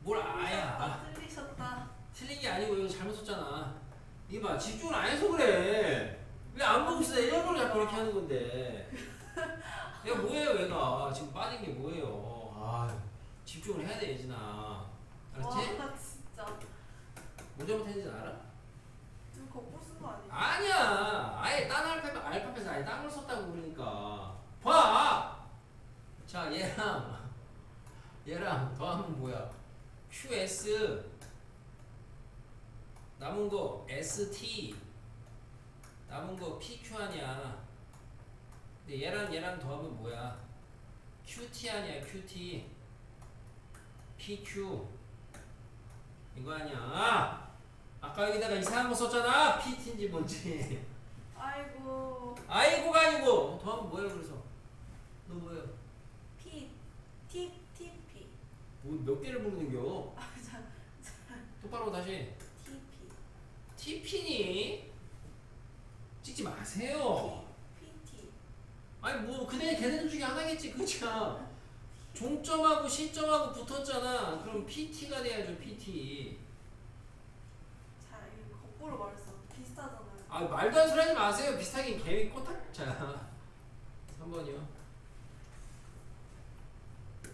뭘 아야. 틀리셨다. 틀린 게 아니고 이거 잘못 썼잖아. 이거 봐 집중을 안 해서 그래. 왜 안 보고 있어? 일부러 자꾸 이렇게 하는 건데. 얘가 뭐예요 얘가 지금 빠진 게 뭐예요? 아 집중을 해야 돼 예진아. 알았지? 와 진짜. 뭐 잘못했는지 알아? 좀 거꾸로 쓴 거 아니에요? 아니야. 아예 딴 알파벳에서 아예 딴 걸 썼다고 그러니까. 봐. 자 얘랑 더하면 뭐야? QS 남은 거 ST 남은 거 PQ 아니야. 근데 얘랑 더하면 뭐야? QT 아니야 QT PQ 이거 아니야. 아까 여기다가 이상한 거 썼잖아. PT인지 뭔지. 아이고. 아이고가 아니고 더하면 뭐예요? 그래서 너 뭐예요? P T T P. 뭐 몇 개를 모르는겨? 자 똑바로 다시. T P. TP니? 찍지 마세요. P T. 아니 뭐 걔네들 중에 하나겠지. 그치야. 종점하고 시점하고 붙었잖아. 그럼 PT가 돼야죠. PT. 자, 이거 거꾸로 말했어. 비슷하잖아요. 아 말도 안 소리 하지 마세요. 비슷하긴 개미 꼬탁. 자 3번이요.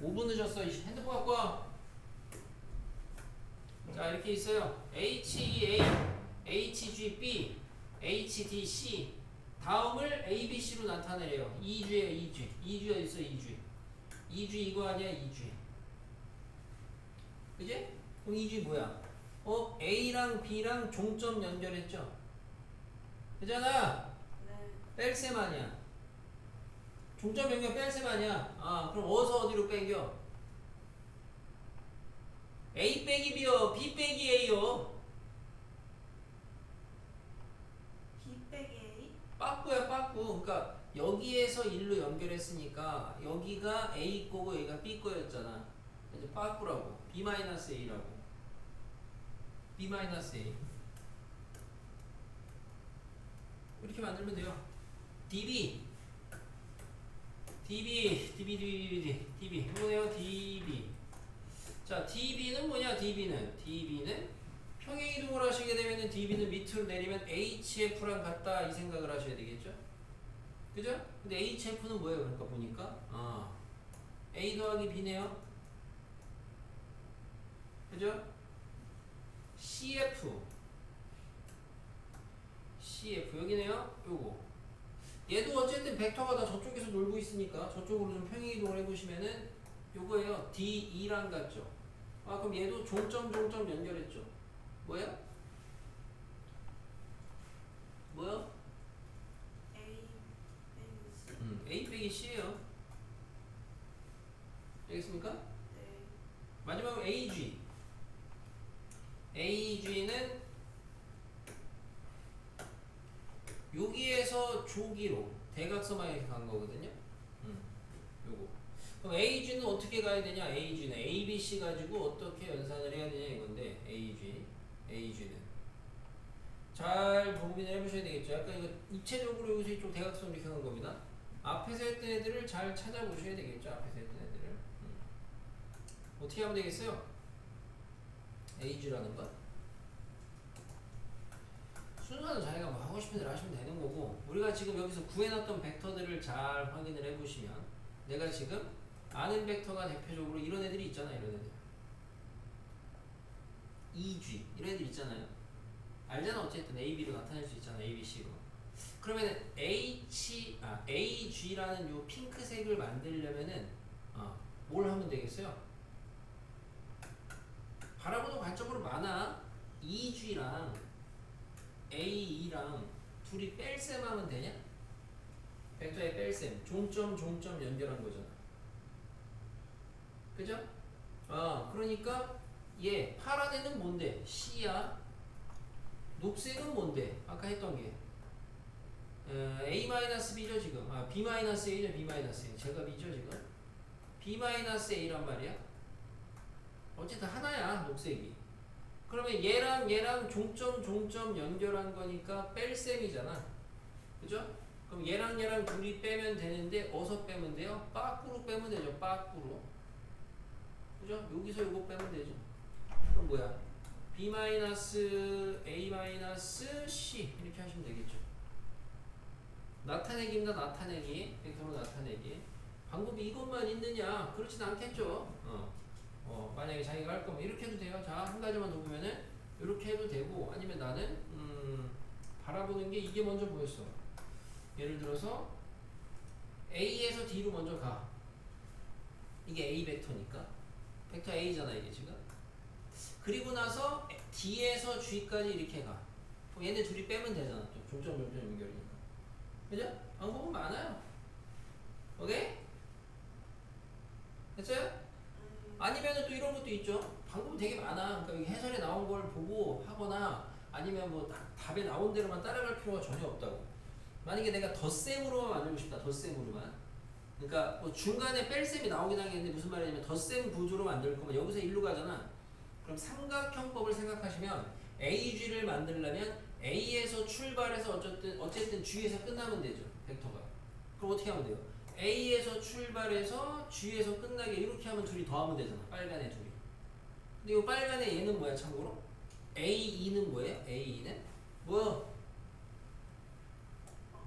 5분 늦었어. 핸드폰 갖고 와. 자 이렇게 있어요. HEA, HGB, HDC 다음을 ABC로 나타내래요. 2주예요. 2주. 2주 어디 있어? 2주. 2주 이거 아니야? 2주. 그지? 그럼 2주 뭐야? A랑 B랑 종점 연결했죠? 그잖아. 네. 뺄셈 아니야. 종점 연결 뺄셈 아니야. 아 그럼 어디서 어디로 뺀겨? A 빼기 B요. B 빼기 A요. B 빼기 A. 빠꾸야 빠꾸. 그러니까 여기에서 1로 연결했으니까 여기가 A 거고 여기가 B 거였잖아. 이제 빠꾸라고. B-A라고. B-A. 이렇게 만들면 돼요. DB. 뭐예요? DB. 자, DB는 뭐냐? DB는 평행이동을 하시게 되면 DB는 밑으로 내리면 HF랑 같다 이 생각을 하셔야 되겠죠? 그죠? 근데 HF는 뭐예요? 그러니까 보니까 A 더하기 B네요. 그죠? CF 여기네요. 요거 얘도 어쨌든 벡터가 다 저쪽에서 놀고 있으니까 저쪽으로 좀 평행이동을 해보시면은 요거예요. DE랑 같죠? 그럼 얘도 종점 연결했죠? 뭐야? A 빼기 C. A 빼기 C예요. 되겠습니까? 네. 마지막으로 AG는 여기에서 조기로 대각선방향으로 간 거거든요. 요거. 그럼 AG는 어떻게 가야 되냐? AG는 ABC 가지고 어떻게 연산을 해야 되냐 이건데 AG는 잘 고민을 해보셔야 되겠죠. 약간 이거 입체적으로 여기서 이쪽 대각선 이렇게 간 겁니다. 앞에서 했던 애들을 잘 찾아보셔야 되겠죠. 앞에서 했던 애들을 어떻게 하면 되겠어요? AG라는 것 순서는 자기가 뭐 하고 싶은 대로 하시면 되는 거고, 우리가 지금 여기서 구해놨던 벡터들을 잘 확인을 해보시면 내가 지금 아는 벡터가 대표적으로 이런 애들이 있잖아요. 이런 애들 EG 이런 애들 있잖아요. 알잖아. 어쨌든 AB로 나타낼 수 있잖아. ABC로. 그러면 AG라는 요 핑크색을 만들려면은 뭘 하면 되겠어요? 바라보는 관점으로 많아. EG랑 AE랑 둘이 뺄셈 하면 되냐? 벡터의 뺄셈. 종점 연결한 거잖아. 그죠? 그러니까 얘 파란 애는 뭔데? C야. 녹색은 뭔데? 아까 했던 게 A-B죠 지금. B-A죠. B-A. 제가 B죠 지금. B-A란 말이야. 어쨌든 하나야 녹색이. 그러면 얘랑 종점 연결한 거니까 뺄셈이잖아. 그죠? 그럼 얘랑 둘이 빼면 되는데 어디서 빼면 돼요? 빠꾸로 빼면 되죠. 빠꾸로. 그죠? 여기서 요거 빼면 되죠. 그럼 뭐야? B-A-C 이렇게 하시면 되겠죠. 나타내기입니다. 나타내기. 벡터로 나타내기. 방법이 이것만 있느냐? 그렇진 않겠죠. 만약에 자기가 할 거면 이렇게 해도 돼요. 자, 한 가지만 더 보면은 이렇게 해도 되고, 아니면 나는 바라보는 게 이게 먼저 보였어. 예를 들어서 A에서 D로 먼저 가. 이게 A 벡터니까. 벡터 A잖아 이게 지금. 그리고 나서 D에서 G까지 이렇게 가. 그럼 얘네 둘이 빼면 되잖아. 또 종점 연결이니까. 그죠? 방법은 많아요. 오케이? 됐어요? 아니면은 또 이런 것도 있죠. 방법이 되게 많아. 그러니까 해설에 나온 걸 보고 하거나 아니면 뭐 답에 나온 대로만 따라갈 필요가 전혀 없다고. 만약에 내가 덧셈으로만 만들고 싶다. 덧셈으로만. 그러니까 뭐 중간에 뺄셈이 나오긴 하겠는데 무슨 말이냐면 덧셈 구조로 만들 거면 여기서 일로 가잖아. 그럼 삼각형법을 생각하시면 AG를 만들려면 A에서 출발해서 어쨌든 G에서 끝나면 되죠. 벡터가. 그럼 어떻게 하면 돼요? A에서 출발해서 G에서 끝나게 이렇게 하면 둘이 더하면 되잖아. 빨간애 둘이. 근데 이 빨간애 얘는 뭐야 참고로? A2는 뭐예요? A2는? 뭐요?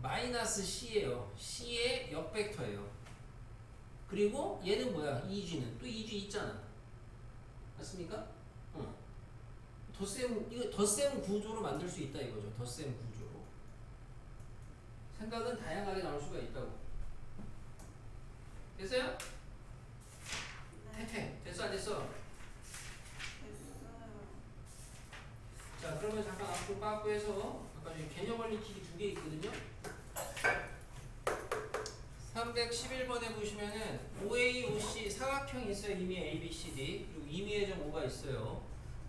마이너스 C예요. C의 역벡터예요. 그리고 얘는 뭐야? 2G는 또 2G 있잖아. 맞습니까? 응. 이거 덧셈 구조로 만들 수 있다 이거죠. 덧셈 구조로. 생각은 다양하게 나올 수가 있다고. 됐어요? 네. 됐어 안 됐어? 됐어요. 자 그러면 잠깐 앞으로 빠꾸 해서 아까 저기 개념 원리키기 2개 있거든요. 311번에 보시면은 OA, OC 사각형이 있어요. 이미 A, B, C, D 그리고 임의의 5가 있어요.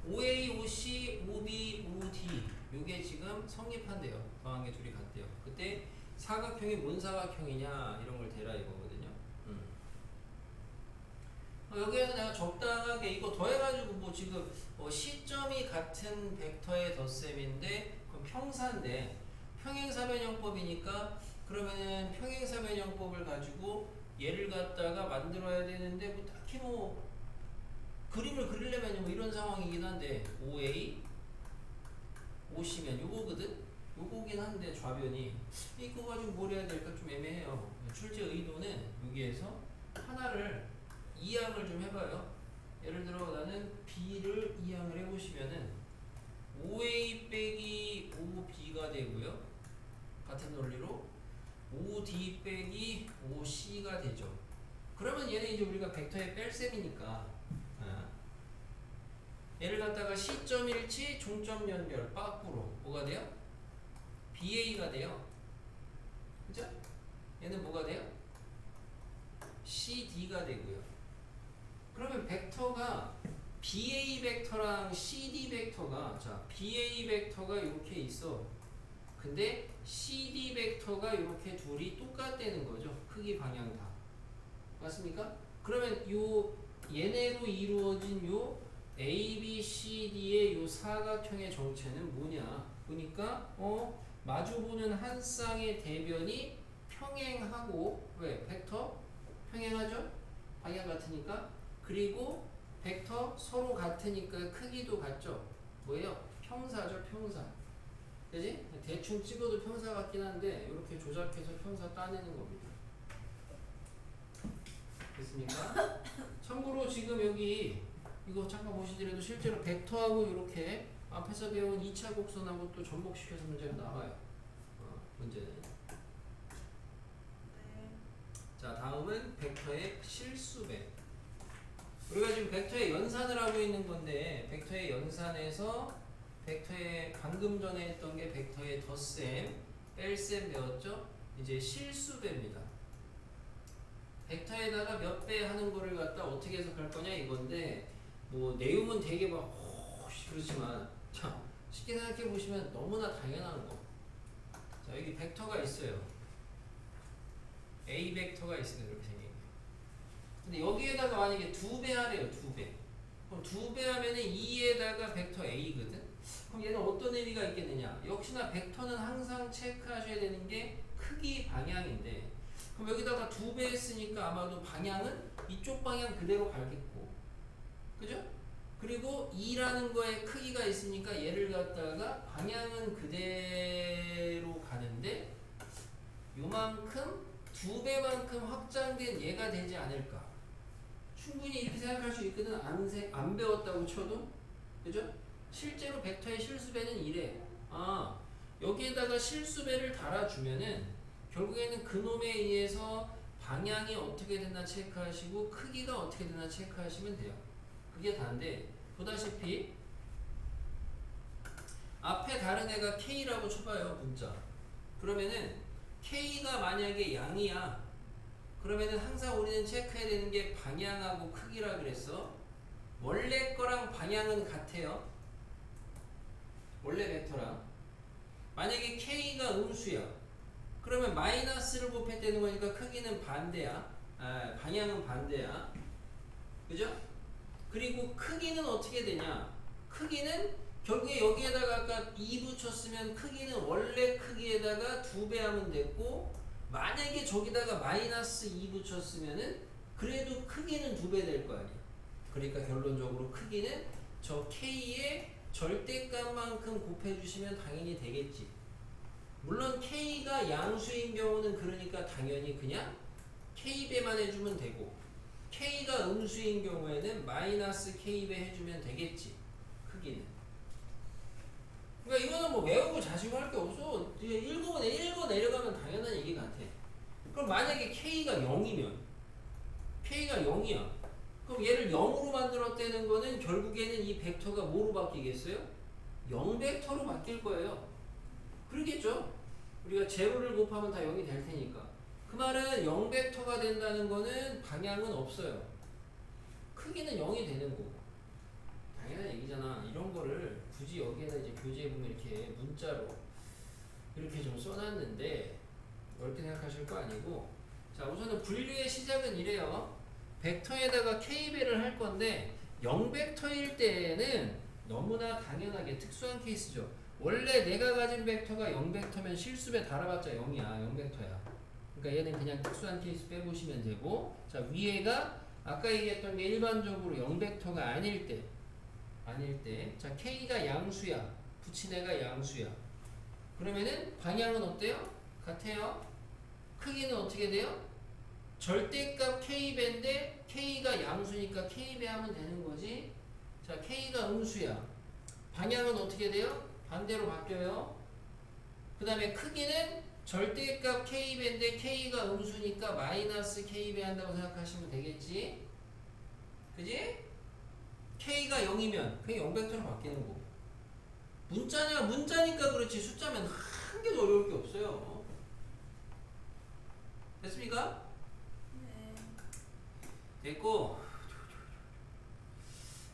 OA, OC, OB, OD 요게 지금 성립한대요. 더한 게 둘이 같대요. 그때 사각형이 뭔 사각형이냐 이런 걸 대라 이거거든요. 여기에서 내가 적당하게 이거 더해가지고 뭐 지금 시점이 같은 벡터의 덧셈인데 그럼 평사인데 평행사변형법이니까 그러면은 평행사변형법을 가지고 얘를 갖다가 만들어야 되는데 뭐 딱히 뭐 그림을 그리려면 뭐 이런 상황이긴 한데 OA OC면 요거거든? 요거긴 한데 좌변이 이거 가지고 뭘 해야 될까 좀 애매해요. 출제 의도는 여기에서 하나를 이항을 좀 해봐요. 예를 들어 나는 B를 이항을 해보시면은 OA 빼기 OB가 되고요. 같은 논리로 OD 빼기 OC가 되죠. 그러면 얘는 이제 우리가 벡터의 뺄셈이니까 얘를 갖다가 시점 일치 종점 연결 빠꾸로 뭐가 돼요? BA가 돼요. 그죠? 얘는 뭐가 돼요? CD가 되고요. 그러면 벡터가 BA 벡터랑 CD 벡터가 자 BA 벡터가 이렇게 있어. 근데 CD 벡터가 이렇게 둘이 똑같다는 거죠. 크기 방향 다. 맞습니까? 그러면 요 얘네로 이루어진 요 ABCD의 요 사각형의 정체는 뭐냐? 보니까 마주보는 한 쌍의 대변이 평행하고 왜? 벡터 평행하죠? 방향 같으니까. 그리고 벡터 서로 같으니까 크기도 같죠? 뭐예요? 평사죠, 평사. 그지? 대충 찍어도 평사 같긴 한데 이렇게 조작해서 평사 따내는 겁니다. 됐습니까? 참고로 지금 여기 이거 잠깐 보시더라도 실제로 벡터하고 이렇게 앞에서 배운 2차 곡선하고 또 접목시켜서 문제가 나와요. 문제는. 네. 자 다음은 벡터의 실수배. 우리가 지금 벡터의 연산을 하고 있는 건데 벡터의 연산에서 벡터의 방금 전에 했던 게 벡터의 덧셈, 뺄셈 배웠죠? 이제 실수배입니다. 벡터에다가 몇 배 하는 거를 갖다 어떻게 해석할 거냐 이건데 뭐 내용은 되게 막 그렇지만 자 쉽게 생각해 보시면 너무나 당연한 거. 자 여기 벡터가 있어요. A 벡터가 있으면 이렇게 생겨요. 근데 여기에다가 만약에 2배 하래요. 2배. 그럼 2배 하면은 2에다가 벡터 A거든. 그럼 얘는 어떤 의미가 있겠느냐? 역시나 벡터는 항상 체크하셔야 되는 게 크기 방향인데 그럼 여기다가 2배 했으니까 아마도 방향은 이쪽 방향 그대로 가겠고 그죠? 그리고 2라는 거에 크기가 있으니까 얘를 갖다가 방향은 그대로 가는데 요만큼 2배만큼 확장된 얘가 되지 않을까. 충분히 이렇게 생각할 수 있거든. 안 배웠다고 쳐도 그죠? 실제로 벡터의 실수배는 이래. 여기에다가 실수배를 달아주면은 결국에는 그놈에 의해서 방향이 어떻게 되나 체크하시고 크기가 어떻게 되나 체크하시면 돼요. 그게 다인데 보다시피 앞에 다른 애가 K라고 쳐봐요. 문자. 그러면은 K가 만약에 양이야. 그러면은 항상 우리는 체크해야 되는 게 방향하고 크기라 그랬어. 원래 거랑 방향은 같아요. 원래 벡터랑. 만약에 K가 음수야. 그러면 마이너스를 곱했다는 거니까 크기는 반대야. 방향은 반대야. 그죠? 그리고 크기는 어떻게 되냐? 크기는 결국에 여기에다가 아까 2 붙였으면 크기는 원래 크기에다가 2배 하면 됐고 만약에 저기다가 마이너스 2 붙였으면은 그래도 크기는 2배 될 거 아니야. 그러니까 결론적으로 크기는 저 K의 절대값만큼 곱해주시면 당연히 되겠지. 물론 K가 양수인 경우는 그러니까 당연히 그냥 K배만 해주면 되고, K가 음수인 경우에는 마이너스 K배 해주면 되겠지. 크기는. 그러니까 이거는 뭐 외우고 자시고 할 게 없어. 1거 내려가면 당연한 얘기 같아. 그럼 만약에 K가 0이면, K가 0이야. 그럼 얘를 0으로 만들었다는 거는 결국에는 이 벡터가 뭐로 바뀌겠어요? 0벡터로 바뀔 거예요. 그러겠죠? 우리가 제로를 곱하면 다 0이 될 테니까. 그 말은 0벡터가 된다는 거는 방향은 없어요. 크기는 0이 되는 거고. 당연한 얘기잖아. 이런 거를 굳이 여기에다 이제 교재에 보면 이렇게 문자로 이렇게 좀 써놨는데 어렵게 생각하실 거 아니고. 자, 우선은 분류의 시작은 이래요. 벡터에다가 K배를 할 건데 0벡터일 때에는 너무나 당연하게 특수한 케이스죠. 원래 내가 가진 벡터가 0벡터면 실수배 달아봤자 0이야. 0벡터야. 그러니까 얘는 그냥 특수한 케이스 빼보시면 되고, 자, 위에가 아까 얘기했던 게 일반적으로 0벡터가 아닐 때, 자, K가 양수야. 붙인 애가 양수야. 그러면은 방향은 어때요? 같아요. 크기는 어떻게 돼요? 절대값 K배인데 K가 양수니까 K배 하면 되는 거지. 자, K가 음수야. 방향은 어떻게 돼요? 반대로 바뀌어요. 그 다음에 크기는 절대값 K배인데 K가 음수니까 마이너스 K배 한다고 생각하시면 되겠지. 그지? K가 0이면 그냥 0벡터로 바뀌는 거고. 문자니까 그렇지 숫자면 한 개도 어려울 게 없어요. 됐습니까? 네. 됐고,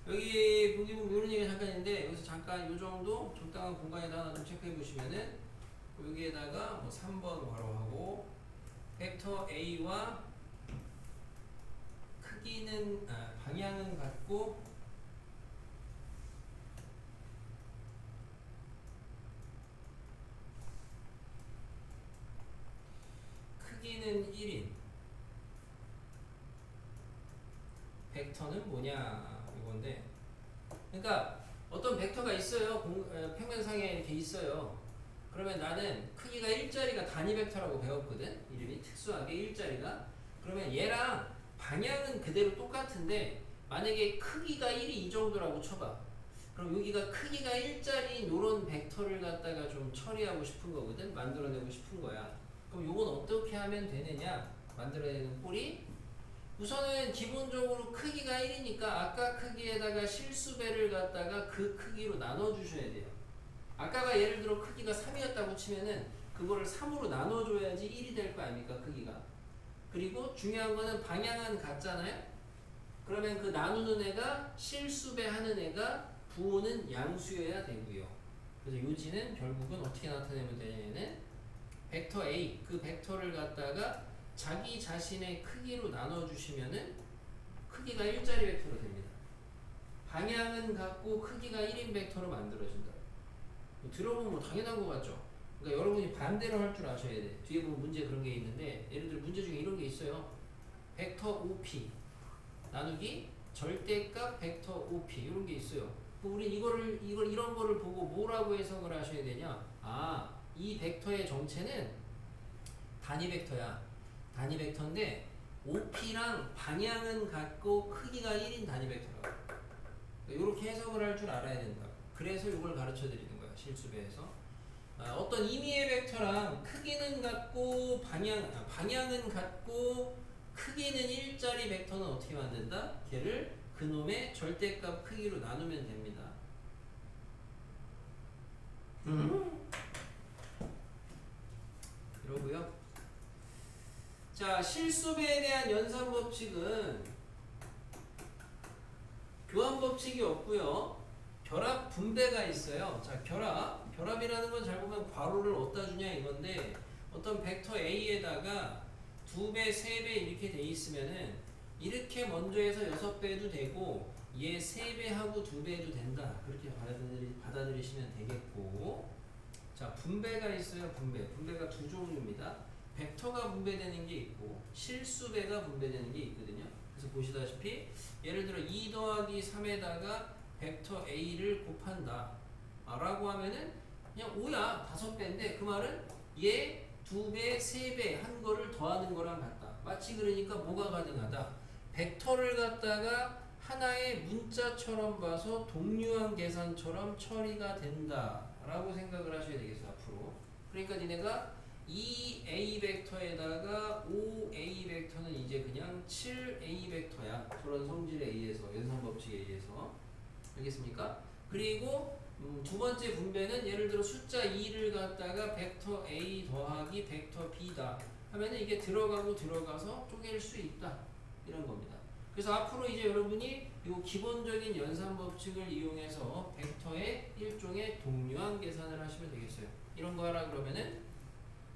여기 보기 보면 이런 얘기가 잠깐 있는데 여기서 잠깐 이 정도 적당한 공간에다 하나 좀 체크해 보시면은 여기에다가 뭐 3번 괄호하고 벡터 A와 크기는 방향은 같고 크기는 1인 벡터는 뭐냐 이건데, 그러니까 어떤 벡터가 있어요. 평면상에 이렇게 있어요. 그러면 나는 크기가 1짜리가 단위 벡터라고 배웠거든. 이름이 특수하게 1짜리가. 그러면 얘랑 방향은 그대로 똑같은데 만약에 크기가 1이 이 정도라고 쳐봐. 그럼 여기가 크기가 1짜리 요런 벡터를 갖다가 좀 처리하고 싶은 거거든. 만들어내고 싶은 거야. 그럼 요건 어떻게 하면 되느냐? 만들어내는 꼴이 우선은 기본적으로 크기가 1이니까 아까 크기에다가 실수배를 갖다가 그 크기로 나눠주셔야 돼요. 아까가 예를 들어 크기가 3이었다고 치면은 그거를 3으로 나눠줘야지 1이 될 거 아닙니까, 크기가. 그리고 중요한 거는 방향은 같잖아요. 그러면 그 나누는 애가 실수배 하는 애가 부호는 양수여야 되고요. 그래서 요지는 결국은 어떻게 나타내면 되냐면은 벡터 A, 그 벡터를 갖다가 자기 자신의 크기로 나눠주시면은 크기가 1짜리 벡터로 됩니다. 방향은 같고 크기가 1인 벡터로 만들어진다. 들어보면 뭐 당연한 것 같죠? 그러니까 여러분이 반대로 할 줄 아셔야 돼. 뒤에 보면 문제 그런 게 있는데, 예를 들어 문제 중에 이런 게 있어요. 벡터 OP 나누기 절대값 벡터 OP 이런 게 있어요. 그럼 우린 이런 거를 보고 뭐라고 해석을 하셔야 되냐? 아, 이 벡터의 정체는 단위 벡터야. 단위 벡터인데 OP랑 방향은 같고 크기가 1인 단위 벡터라고. 이렇게 해석을 할 줄 알아야 된다. 그래서 이걸 가르쳐 드리는 거야. 실수배에서. 어떤 임의의 벡터랑 크기는 같고 방향은 같고 크기는 1짜리 벡터는 어떻게 만든다? 걔를 그놈의 절대값 크기로 나누면 됩니다. 이러고요. 자, 실수배에 대한 연산 법칙은 교환 법칙이 없고요. 결합 분배가 있어요. 자, 결합이라는 건 잘 보면 괄호를 어디다 주냐 이건데, 어떤 벡터 A에다가 2배, 3배 이렇게 돼 있으면은 이렇게 먼저 해서 6배도 되고 얘 3배 하고 2배 해도 된다. 그렇게 받아들이시면 되겠고, 자, 분배가 있어요. 분배가 두 종류입니다. 벡터가 분배되는 게 있고 실수배가 분배되는 게 있거든요. 그래서 보시다시피 예를 들어 2 더하기 3에다가 벡터 A를 곱한다 라고 하면은 그냥 5야 5배인데 그 말은 얘 2배 3배 한 거를 더하는 거랑 같다. 마치 그러니까 뭐가 가능하다. 벡터를 갖다가 하나의 문자처럼 봐서 동류한 계산처럼 처리가 된다 라고 생각을 하셔야 되겠어요. 앞으로. 그러니까 니네가 2a 벡터에다가 5a 벡터는 이제 그냥 7a 벡터야. 저런 성질에 의해서 연산법칙에 의해서. 알겠습니까? 그리고 두 번째 분배는 예를 들어 숫자 2를 갖다가 벡터 a 더하기 벡터 b다 하면은 이게 들어가고 들어가서 쪼갤 수 있다 이런 겁니다. 그래서 앞으로 이제 여러분이 이 기본적인 연산법칙을 이용해서 벡터의 일종의 동류한 계산을 하시면 되겠어요. 이런 거 하라 그러면은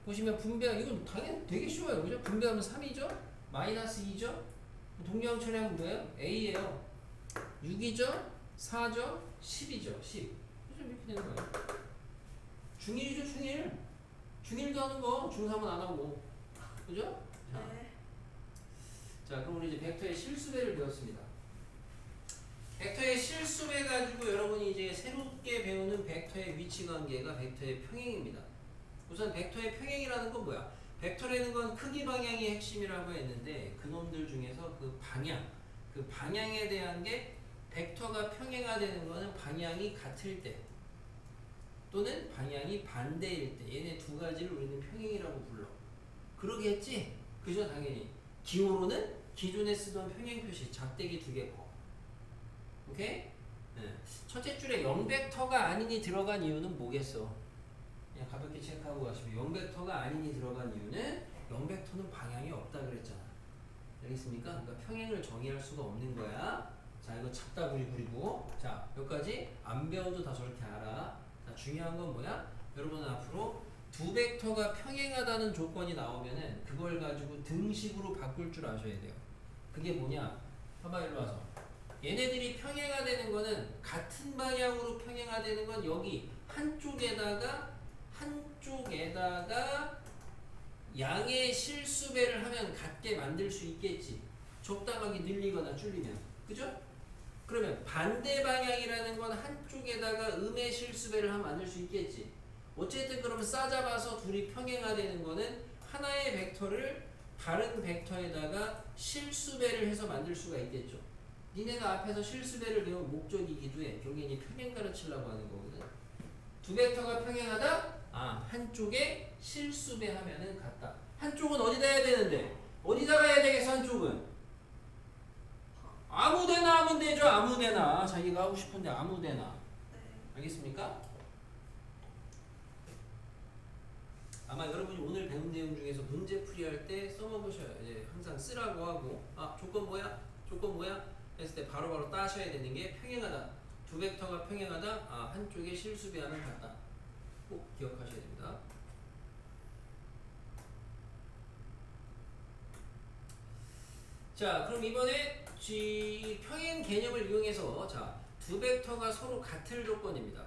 보시면 분배가 이건 당연히 되게 쉬워요. 그죠? 분배하면 3이죠? 마이너스 2죠? 동류한 처리하면 뭐예요? a예요. 6이죠? 4죠? 10이죠? 10. 그죠? 이렇게 되는 거예요. 중1이죠? 중1. 중1도 하는 거 중3은 안 하고. 그죠? 자. 네. 자, 그럼 우리 이제 벡터의 실수배를 배웠습니다. 벡터의 실수배 가지고 여러분이 이제 새롭게 배우는 벡터의 위치 관계가 벡터의 평행입니다. 우선 벡터의 평행이라는 건 뭐야? 벡터라는 건 크기 방향이 핵심이라고 했는데 그놈들 중에서 그 방향에 대한 게 벡터가 평행화되는 거는 방향이 같을 때 또는 방향이 반대일 때 얘네 두 가지를 우리는 평행이라고 불러. 그러겠지? 그죠? 당연히. 기호로는 기존에 쓰던 평행 표시 작대기 2개 거. 오케이? 네. 첫째 줄에 0벡터가 아니니 들어간 이유는 뭐겠어? 그냥 가볍게 체크하고 가시면 0벡터가 아니니 들어간 이유는 0벡터는 방향이 없다 그랬잖아. 알겠습니까? 그러니까 평행을 정의할 수가 없는 거야. 자, 이거 잡다 부리고. 자, 여기까지 안 배워도 다 저렇게 알아. 자, 중요한 건 뭐야? 여러분은 앞으로 두 벡터가 평행하다는 조건이 나오면은 그걸 가지고 등식으로 바꿀 줄 아셔야 돼요. 그게 뭐냐? 봐봐, 일로 와서. 얘네들이 평행화되는 거는 같은 방향으로 평행화되는 건 여기 한쪽에다가 양의 실수배를 하면 같게 만들 수 있겠지. 적당하게 늘리거나 줄이면. 그죠? 그러면 반대 방향이라는 건 한쪽에다가 음의 실수배를 하면 만들 수 있겠지. 어쨌든 그러면 싸잡아서 둘이 평행화되는 거는 하나의 벡터를 다른 벡터에다가 실수배를 해서 만들 수가 있겠죠. 니네가 앞에서 실수배를 배운 목적이기도 해. 경연이 평행 가르치려고 하는 거거든. 두 벡터가 평행하다? 한쪽에 실수배 하면은 같다. 한쪽은 어디다 해야 되는데? 어디다가 해야 되겠어, 한쪽은? 아무데나 하면 되죠. 아무데나. 자기가 하고 싶은데 아무데나. 네. 알겠습니까? 아마 여러분이 오늘 배운 내용 중에서 문제 풀이할 때 써먹으셔야 돼. 항상 쓰라고 하고 조건 뭐야? 조건 뭐야? 했을 때 바로바로 따셔야 되는 게 평행하다. 두 벡터가 평행하다. 한쪽에 실수배하면 같다. 꼭 기억하셔야 됩니다. 자, 그럼 이번에 평행 개념을 이용해서 두 벡터가 서로 같을 조건입니다.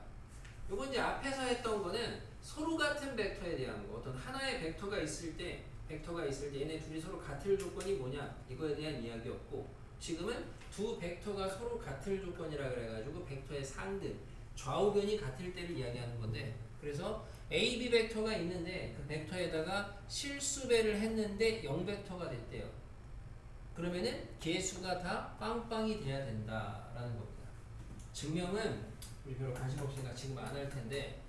요건 이제 앞에서 했던 거는 서로 같은 벡터에 대한 거. 어떤 하나의 벡터가 있을 때 얘네 둘이 서로 같을 조건이 뭐냐? 이거에 대한 이야기였고, 지금은 두 벡터가 서로 같을 조건이라 그래가지고 벡터의 상등, 좌우변이 같을 때를 이야기하는 건데, 그래서 A, B 벡터가 있는데 그 벡터에다가 실수배를 했는데 0벡터가 됐대요. 그러면은 개수가 다 빵빵이 돼야 된다라는 겁니다. 증명은 우리 별로 관심 없으니까 지금 안 할 텐데,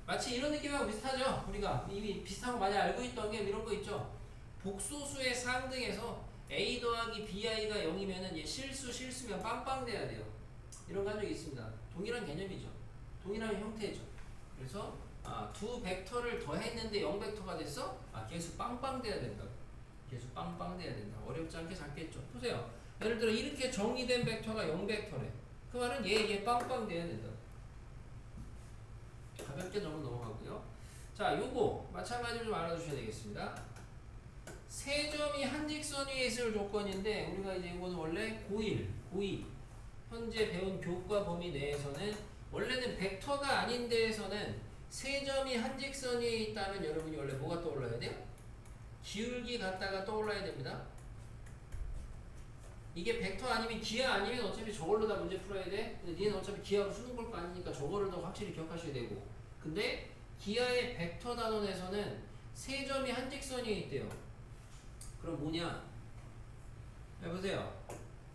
마치 이런 느낌하고 비슷하죠. 우리가 이미 비슷한 거 많이 알고 있던 게 이런 거 있죠. 복소수의 상등에서 A 더하기 BI가 0이면은 얘 실수면 빵빵 돼야 돼요. 이런 거 한 적이 있습니다. 동일한 개념이죠. 동일한 형태죠. 그래서 두 벡터를 더했는데 0벡터가 됐어? 개수 빵빵 돼야 된다. 개수 빵빵 돼야 된다. 어렵지 않게 잡겠죠. 보세요. 예를 들어 이렇게 정의된 벡터가 0벡터래. 그 말은 얘 빵빵 돼야 된다. 가볍게 넘어가고요. 자, 요거 마찬가지로 좀 알아주셔야 되겠습니다. 세 점이 한 직선 위에 있을 조건인데 우리가 이제 이거는 원래 고2 현재 배운 교과 범위 내에서는 원래는 벡터가 아닌 데에서는 세 점이 한 직선 위에 있다면 여러분이 원래 뭐가 떠올라야 돼요? 기울기 같다가 떠올라야 됩니다. 이게 벡터 아니면 기하 아니면 어차피 저걸로 다 문제 풀어야 돼. 근데 니는 어차피 기하로 수능 볼 거 아니니까 저거를 더 확실히 기억하셔야 되고. 근데 기하의 벡터 단원에서는 세 점이 한 직선이 있대요. 그럼 뭐냐? 해보세요.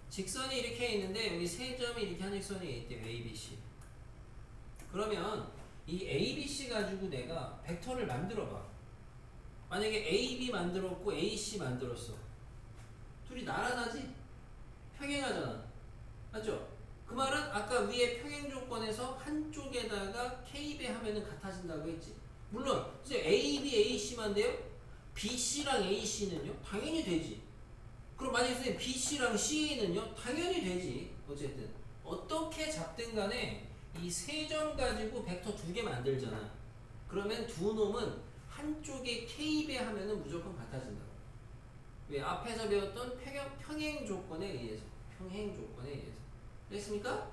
직선이 이렇게 있는데 여기 세 점이 이렇게 한 직선이 있대요. A, B, C. 그러면 이 A, B, C 가지고 내가 벡터를 만들어봐. 만약에 A, B 만들었고 A, C 만들었어. 둘이 나란하지? 평행하잖아. 맞죠? 그 말은 아까 위에 평행 조건에서 한쪽에다가 K배 하면은 같아진다고 했지. 물론 이제 A, B, A, C만 돼요? B, C랑 A, C는요? 당연히 되지. 그럼 만약에 선생님 B, C랑 CA는요? 당연히 되지. 어쨌든 어떻게 잡든 간에 이 세 점 가지고 벡터 두 개 만들잖아. 그러면 두 놈은 한쪽에 K배 하면은 무조건 같아진다. 왜? 앞에서 배웠던 평행 조건에 의해서. 평행 조건에 의해서. 됐습니까?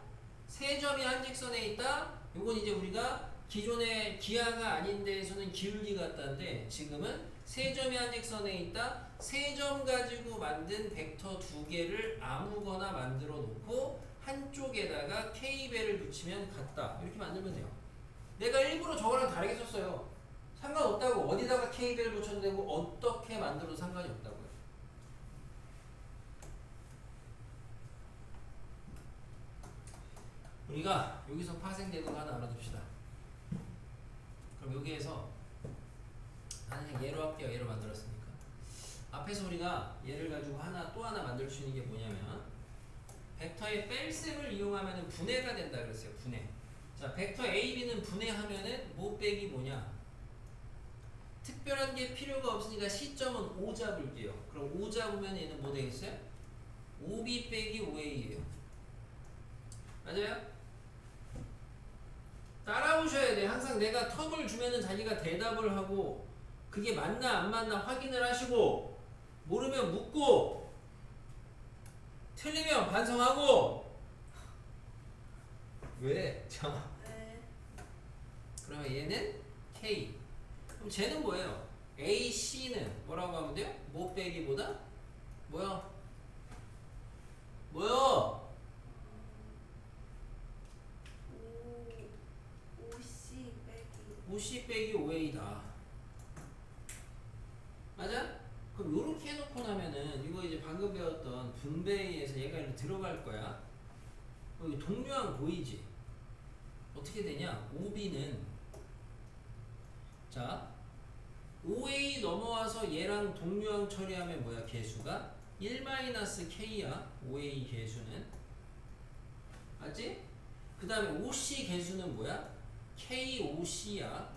세 점이 한 직선에 있다. 요건 이제 우리가 기존의 기하가 아닌 데에서는 기울기 같다인데 지금은 세 점이 한 직선에 있다. 세 점 가지고 만든 벡터 두 개를 아무거나 만들어 놓고 한쪽에다가 K배를 붙이면 같다. 이렇게 만들면 돼요. 내가 일부러 저거랑 다르게 썼어요. 상관없다고. 어디다가 K배를 붙여도 되고 어떻게 만들어도 상관이 없다고요. 우리가 여기서 파생되는 거 하나 알아둡시다. 그럼 여기에서 나는 그냥 예로 할게요. 예로 만들었으니까. 앞에서 우리가 얘를 가지고 또 하나 만들 수 있는 게 뭐냐면 벡터의 뺄셈을 이용하면 분해가 된다 그랬어요. 분해. 자, 벡터 A, B는 분해하면은 뭐 빼기 뭐냐? 특별한 게 필요가 없으니까 시점은 5 잡을게요. 그럼 5 잡으면 얘는 뭐 되겠어요? 5B 빼기 5A예요. 맞아요? 따라오셔야 돼. 항상 내가 텀을 주면은 자기가 대답을 하고 그게 맞나 안 맞나 확인을 하시고 모르면 묻고 틀리면 반성하고. 왜? 자, 네. 그러면 얘는 K. 그럼 쟤는 뭐예요? A, C는 뭐라고 하면 돼요? 뭐 빼기보다? 뭐야? 뭐요? 5C 빼기 5C 빼기 5A다. 맞아? 그럼 요렇게 해놓고 나면은 이거 이제 방금 배웠던 분배에 의해서 얘가 이렇게 들어갈 거야. 여기 동류항 보이지? 어떻게 되냐? 5B는 자 5A 넘어와서 얘랑 동류항 처리하면 뭐야? 개수가 1-K야. 5A 개수는 맞지? 그 다음에 5C 개수는 뭐야? K5C야.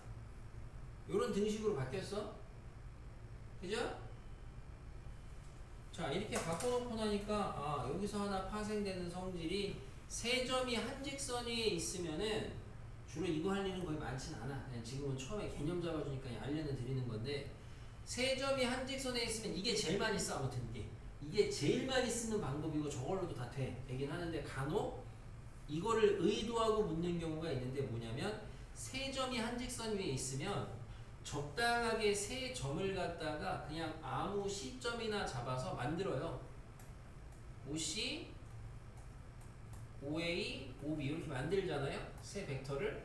요런 등식으로 바뀌었어. 그죠? 자, 이렇게 바꿔놓고 나니까 아, 여기서 하나 파생되는 성질이 세 점이 한 직선에 있으면은 주로 이거 할 일은 거의 많진 않아. 그냥 지금은 처음에 개념 잡아주니까 그냥 알려는 드리는 건데 세 점이 한 직선에 있으면 이게 제일 많이 써. 아무튼 이게 제일 많이 쓰는 방법이고 저걸로도 다 되긴 하는데 간혹 이거를 의도하고 묻는 경우가 있는데 뭐냐면 세 점이 한 직선 위에 있으면 적당하게 세 점을 갖다가 그냥 아무 시점이나 잡아서 만들어요. 5C, 5A, 5B 이렇게 만들잖아요. 세 벡터를.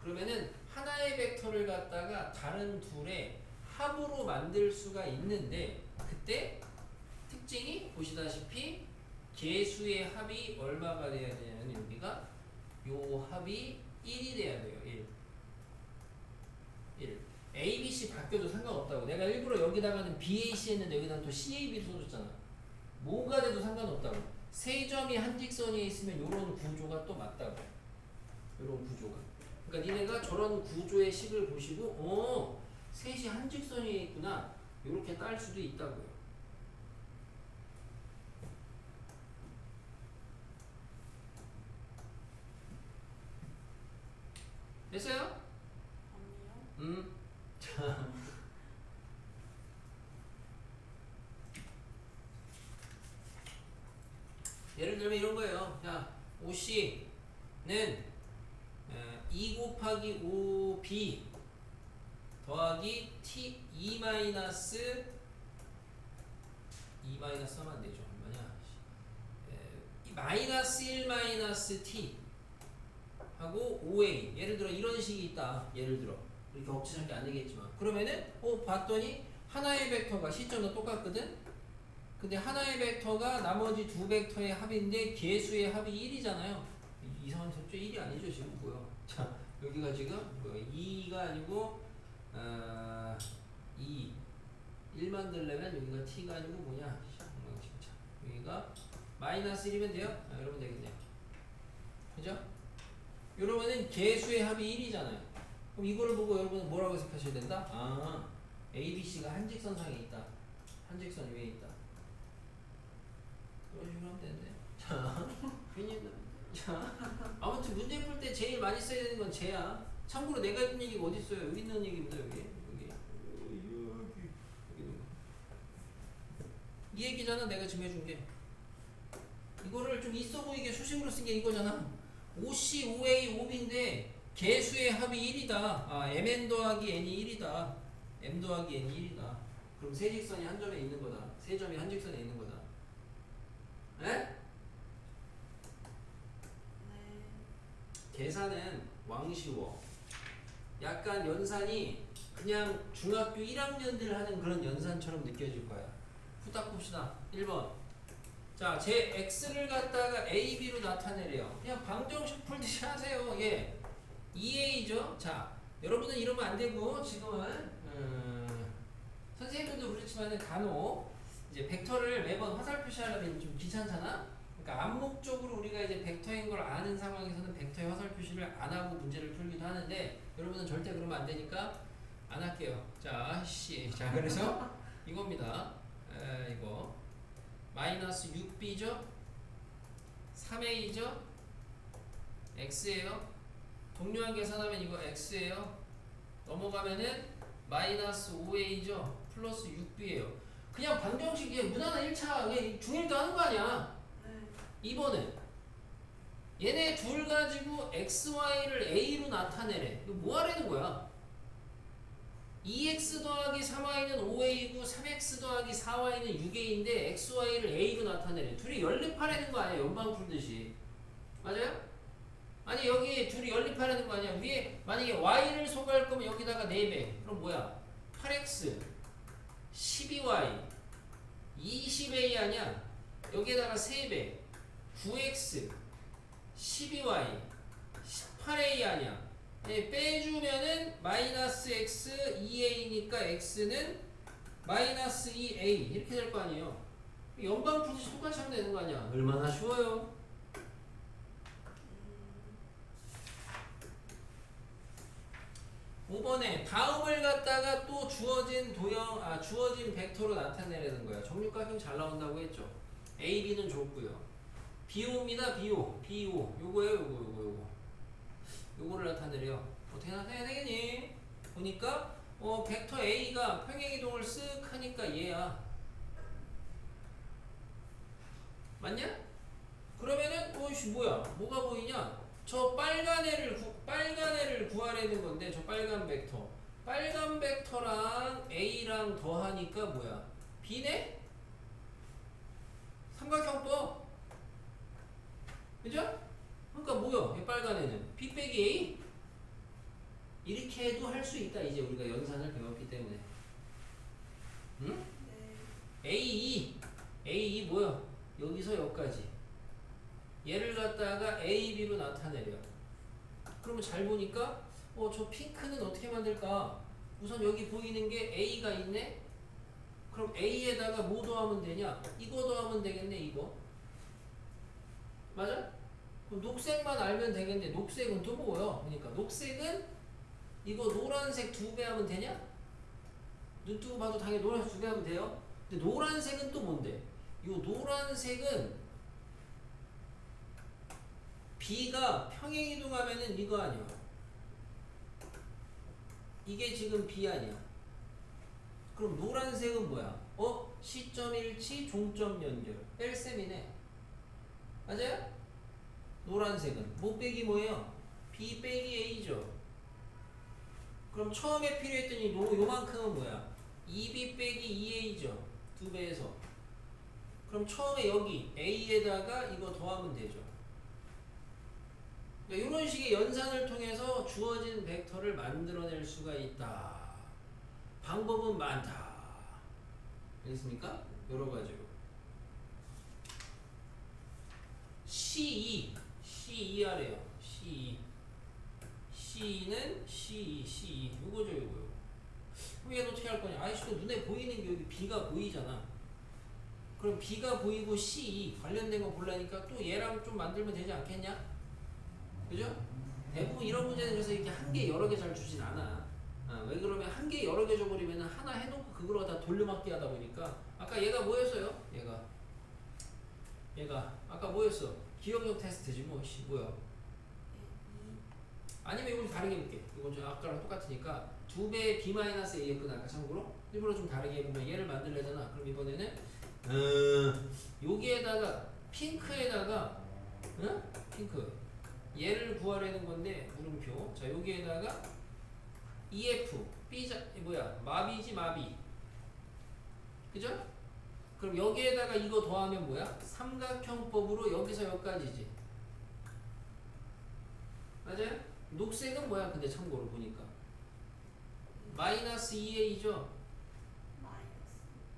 그러면은 하나의 벡터를 갖다가 다른 둘의 합으로 만들 수가 있는데 그때 특징이 보시다시피 개수의 합이 얼마가 돼야 되냐면 여기가 요 합이 1이 돼야 돼요. 1. A, B, C 바뀌어도 상관없다고. 내가 일부러 여기다가는 BAC 했는데 여기다가 또 CAB를 써줬잖아. 뭐가 돼도 상관없다고. 세 점이 한 직선에 있으면 요런 구조가 또 맞다고. 요런 구조가. 그러니까 니네가 저런 구조의 식을 보시고 셋이 한 직선에 있구나. 요렇게 딸 수도 있다고요. 됐어요? 아니요. 자. 예를 들면 이런 거예요. 자, OC는 2 곱하기 5B 더하기 t 2 마이너스 2 마이너스 하면 안 되죠. 얼마냐? 마이너스 1 마이너스 t 하고 5a. 예를 들어 이런 식이 있다. 예를 들어 이렇게 억지스럽게 안 되겠지만 그러면은 봤더니 하나의 벡터가 시점도 똑같거든. 근데 하나의 벡터가 나머지 두 벡터의 합인데 개수의 합이 1이잖아요. 이상한 숫자 1이 아니죠 지금 뭐야? 자 여기가 지금 2가 아니고 2 1 만들려면 여기가 t가 아니고 뭐냐? 진짜 여기가 마이너스 1이면 돼요? 이러면 되겠네요. 그죠? 여러분은 개수의 합이 1이잖아요. 그럼 이거를 보고 여러분은 뭐라고 해석하셔야 된다? A, B, C가 한직선상에 있다. 한직선 위에 있다. 이런 식으로 하면 되는데. 자, 괜히 자, 아무튼 문제 풀 때 제일 많이 써야 되는 건 쟤야. 참고로 내가 했던 얘기가 어디 있어요? 여기 있는 얘기입니다. 여기. 이 얘기잖아. 내가 지금 해준 게. 이거를 좀 있어 보이게 수식으로 쓴 게 이거잖아. 5C, 5A, 5B인데 개수의 합이 1이다. mn 더하기 n이 1이다. m 더하기 n이 1이다. 그럼 세 직선이 한 점에 있는 거다. 세 점이 한 직선에 있는 거다. 에? 네. 계산은 왕쉬워. 약간 연산이 그냥 중학교 1학년들 하는 그런 연산처럼 느껴질 거야. 후딱 봅시다. 1번. 자, 제 x를 갖다가 a, b로 나타내래요. 그냥 방정식 풀듯이 하세요. 예. 2a죠. 자, 여러분은 이러면 안 되고 지금은 선생님들도 그렇지만은 간혹 이제 벡터를 매번 화살 표시하려면 좀 귀찮잖아. 그러니까 암묵적으로 우리가 이제 벡터인 걸 아는 상황에서는 벡터의 화살 표시를 안 하고 문제를 풀기도 하는데 여러분은 절대 그러면 안 되니까 안 할게요. 자, 자 그래서 이겁니다. 이거 마이너스 6b죠? 3a죠? x예요. 동료한 계산하면 이거 x예요. 넘어가면은 마이너스 5a죠? 플러스 6b예요. 그냥 방정식이에 무난한 1차 중1도 하는 거 아니야. 네. 2번은 얘네 둘 가지고 xy를 a로 나타내래. 이거 뭐 하라는 거야? 2x 더하기 3y는 5a고 3x 더하기 4y는 6a인데 xy를 a로 나타내래. 둘이 연립하라는 거 아니야? 연방 풀듯이. 맞아요? 아니 여기 둘이 연립하라는 거 아니야? 위에 만약에 y를 소개할 거면 여기다가 4배. 그럼 뭐야? 8x 12y 20a 아니야? 여기에다가 3배 9x 12y 18a 아니야? 빼주면은 마이너스 x 2a니까 x는 마이너스 2a 이렇게 될 거 아니에요. 연방 풀듯이 똑같이 하면 되는 거 아니야? 얼마나 쉬워요? 음. 5번에 다음을 갖다가 또 주어진 주어진 벡터로 나타내라는 거야. 정육각형 잘 나온다고 했죠. A, B는 줬고요. BO입니다. BO. 요거예요. 요거를 나타내래요. 어떻게 나타내야 되겠니? 보니까 벡터 A가 평행이동을 쓱 하니까 얘야. 맞냐? 그러면은 뭐야? 뭐가 보이냐? 저 빨간 애를 구하라는 건데 저 빨간 벡터랑 A랑 더하니까 뭐야? B네? 삼각형법. 그죠? 그러니까 뭐야? 이 빨간 애는 B 빼기 A? 이렇게 해도 할 수 있다. 이제 우리가 연산을 배웠기 때문에. 응? 네. A2 뭐야? 여기서 여기까지. 얘를 갖다가 A, B로 나타내려. 그러면 잘 보니까 저 핑크는 어떻게 만들까? 우선 여기 보이는 게 A가 있네? 그럼 A에다가 뭐 더하면 되냐? 이거 더하면 되겠네, 이거. 맞아? 그럼 녹색만 알면 되겠네. 녹색은 또 뭐야? 그러니까 녹색은 이거 노란색 2배 하면 되냐? 눈 뜨고 봐도 당연히 노란색 2배 하면 돼요. 근데 노란색은 또 뭔데? 이 노란색은 B가 평행이동하면은 이거 아니야. 이게 지금 B 아니야. 그럼 노란색은 뭐야? 시점 일치, 종점 연결. 뺄셈이네. 맞아요? 노란색은 뭐 빼기 뭐예요? B 빼기 A죠. 그럼 처음에 필요했더니 요만큼은 뭐야? 2b 빼기 2a죠. 2배에서. 그럼 처음에 여기 a에다가 이거 더하면 되죠. 그러니까 이런 식의 연산을 통해서 주어진 벡터를 만들어낼 수가 있다. 방법은 많다. 알겠습니까? 여러 가지로. C2하래요. C는 C2 요거죠 요거요. 그럼 얘는 어떻게 할 거냐? 아이씨도 눈에 보이는 게 여기 B가 보이잖아. 그럼 B가 보이고 C2 관련된 거 보려니까 또 얘랑 좀 만들면 되지 않겠냐? 그죠? 대부분 이런 문제는 그래서 이렇게 한 개 여러 개 잘 주진 않아. 왜 그러면 한 개 여러 개 줘버리면 하나 해놓고 그거로 다 돌려막기 하다 보니까 아까 얘가 뭐였어요? 얘가 아까 뭐였어? 기억력 테스트지 뭐 뭐야? 아니면 이걸 다르게 해볼게. 이건 좀 아까랑 똑같으니까 2배 b-a에 끝날까 참고로? 일부러 좀 다르게 해보면 얘를 만들려잖아. 그럼 이번에는 여기에다가 핑크에다가 핑크 얘를 구하려는 건데 물음표. 자 여기에다가 EF B자 뭐야 마비지 마비. 그죠? 그럼 여기에다가 이거 더하면 뭐야? 삼각형법으로 여기서 여기까지지. 맞아요? 녹색은 뭐야? 근데 참고로 보니까 마이너스 2a죠.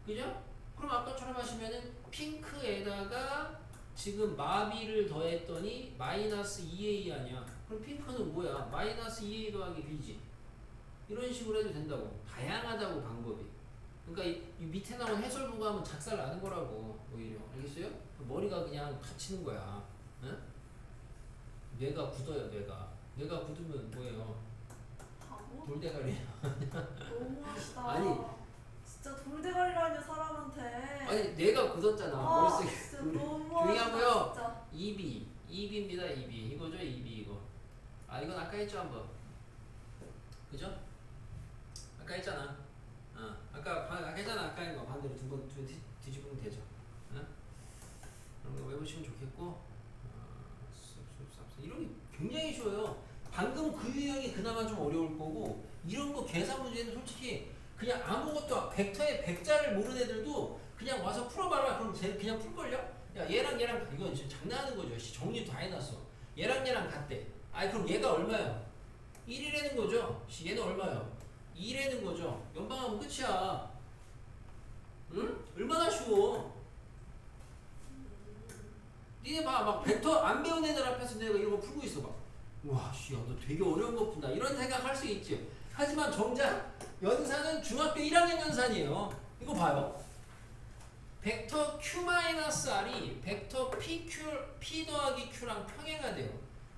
그죠? 그럼 아까처럼 하시면은 핑크에다가 지금 마비를 더했더니 마이너스 2a 아니야. 그럼 핑크는 뭐야? 마이너스 2a 더하기 b지. 이런 식으로 해도 된다고. 다양하다고 방법이. 그러니까 이 밑에 나온 해설부가 하면 작살 나는 거라고 오히려. 알겠어요? 머리가 그냥 닫히는 거야. 응? 뇌가 굳어요. 뇌가 굳으면 뭐예요? 바보? 돌대가리. 너무하시다. 아니. 진짜 돌대가리라니 사람한테. 아니 뇌가 굳었잖아. 머릿속에. 진짜 조용히 너무하시다. 하고요. 진짜. 2b입니다. 2b 이거죠. 2b 이거. 이건 아까 했죠 한번. 그죠? 아까 했잖아. 아까 했잖아. 아까 한거 반대로 두 번 뒤집으면 되죠. 그런 거 외우시면 좋겠고. 이런 게 굉장히 쉬워요. 방금 그 유형이 그나마 좀 어려울 거고 이런 거 계산 문제는 솔직히 그냥 아무것도 벡터의 백자를 모르는 애들도 그냥 와서 풀어봐라. 그럼 쟤 그냥 풀걸요? 야 얘랑 이건 지금 장난하는 거죠. 정리 다 해놨어. 얘랑 같대. 그럼 얘가 얼마야? 1이라는 거죠. 얘는 얼마야? 2라는 거죠. 연방하면 끝이야. 응? 얼마나 쉬워. 니네 봐, 막 벡터 안 배운 애들 앞에서 내가 이런 거 풀고 있어 봐. 와, 씨야, 너 되게 어려운 거 푼다. 이런 생각할 수 있지. 하지만 정작 연산은 중학교 1학년 연산이에요. 이거 봐요. 벡터 Q-R이 벡터 P 더하기 Q랑 평행가 돼요.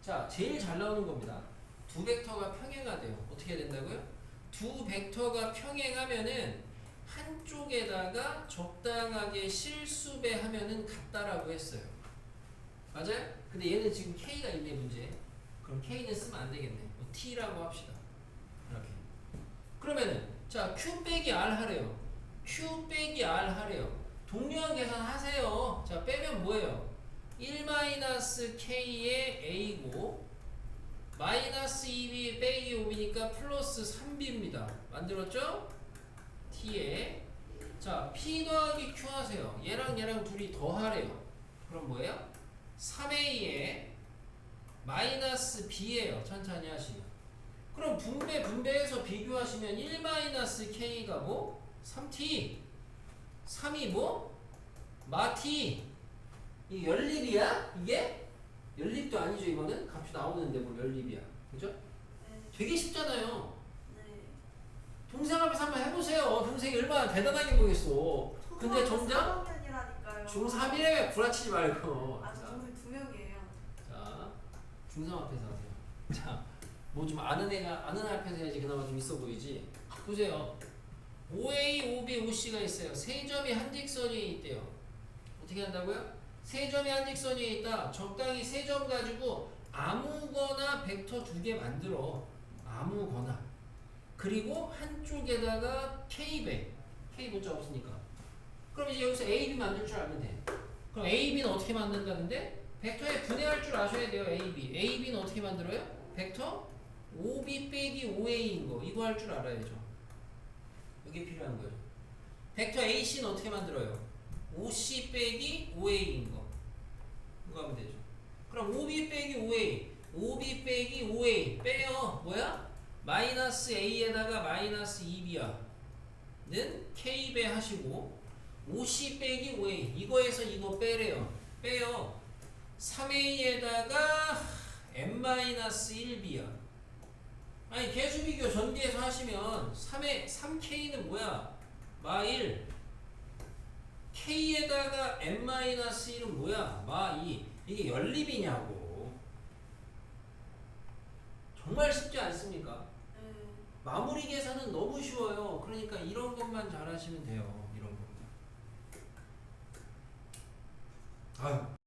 자, 제일 잘 나오는 겁니다. 두 벡터가 평행가 돼요. 어떻게 된다고요? 두 벡터가 평행하면은 한쪽에다가 적당하게 실수배하면은 같다라고 했어요. 맞아요? 근데 얘는 지금 K가 있네 문제. 그럼 K는 쓰면 안 되겠네. 뭐 T라고 합시다. 이렇게. 그러면은 자 Q 빼기 R 하래요. Q 빼기 R 하래요. 동료한 계산 하세요. 자 빼면 뭐예요? 1-K의 A고 마이너스 2b 빼기 5b니까 플러스 3b입니다. 만들었죠? T에 자 P 더하기 Q 하세요. 얘랑 둘이 더하래요. 그럼 뭐예요? 3a에 마이너스 b예요. 천천히 하시면. 그럼 분배해서 비교하시면 1-K가 뭐? 3t 3이 뭐? 마T 이 연립이야? 이게? 연립도 아니죠 이거는? 값이 나오는데 뭐 연립이야. 그죠? 네. 되게 쉽잖아요. 네. 동생 앞에서 한번 해보세요. 동생이 얼마나 대단하게 보겠어. 근데 정작 초등학년이라니까요. 중3이래 구라치지 말고. 아직 동생 2명이에요. 자, 중3 앞에서 하세요. 자, 뭐 좀 아는 애 앞에서 해야지 그나마 좀 있어 보이지. 보세요. OA, OB, OC가 있어요. 세 점이 한 직선 위에 있대요. 어떻게 한다고요? 세 점이 한 직선 위에 있다. 적당히 세 점 가지고 아무거나 벡터 2개 만들어. 아무거나. 그리고 한쪽에다가 K배. K 문자 없으니까. 그럼 이제 여기서 AB 만들 줄 알면 돼. 그럼 AB는 어떻게 만든다는데? 벡터에 분해할 줄 아셔야 돼요. AB. AB는 어떻게 만들어요? 벡터 5b 빼기 5a인 거 이거 할 줄 알아야죠. 이게 필요한 거예요. 벡터 AC는 어떻게 만들어요? 5c 빼기 5a인 거 이거 하면 되죠. 그럼 5b 빼기 5a 5b 빼기 5a 빼요. 뭐야? 마이너스 a에다가 마이너스 2b야 는 k배 하시고 5c 빼기 5a 이거에서 이거 빼래요. 빼요. 3a에다가 n-1b야. 아니 계수비교 전개해서 하시면 3k는 뭐야? 마1 k에다가 n-1은 뭐야? 마2 이게 연립이냐고. 정말 쉽지 않습니까? 네. 마무리 계산은 너무 쉬워요. 그러니까 이런 것만 잘 하시면 돼요. 이런 것만. 아유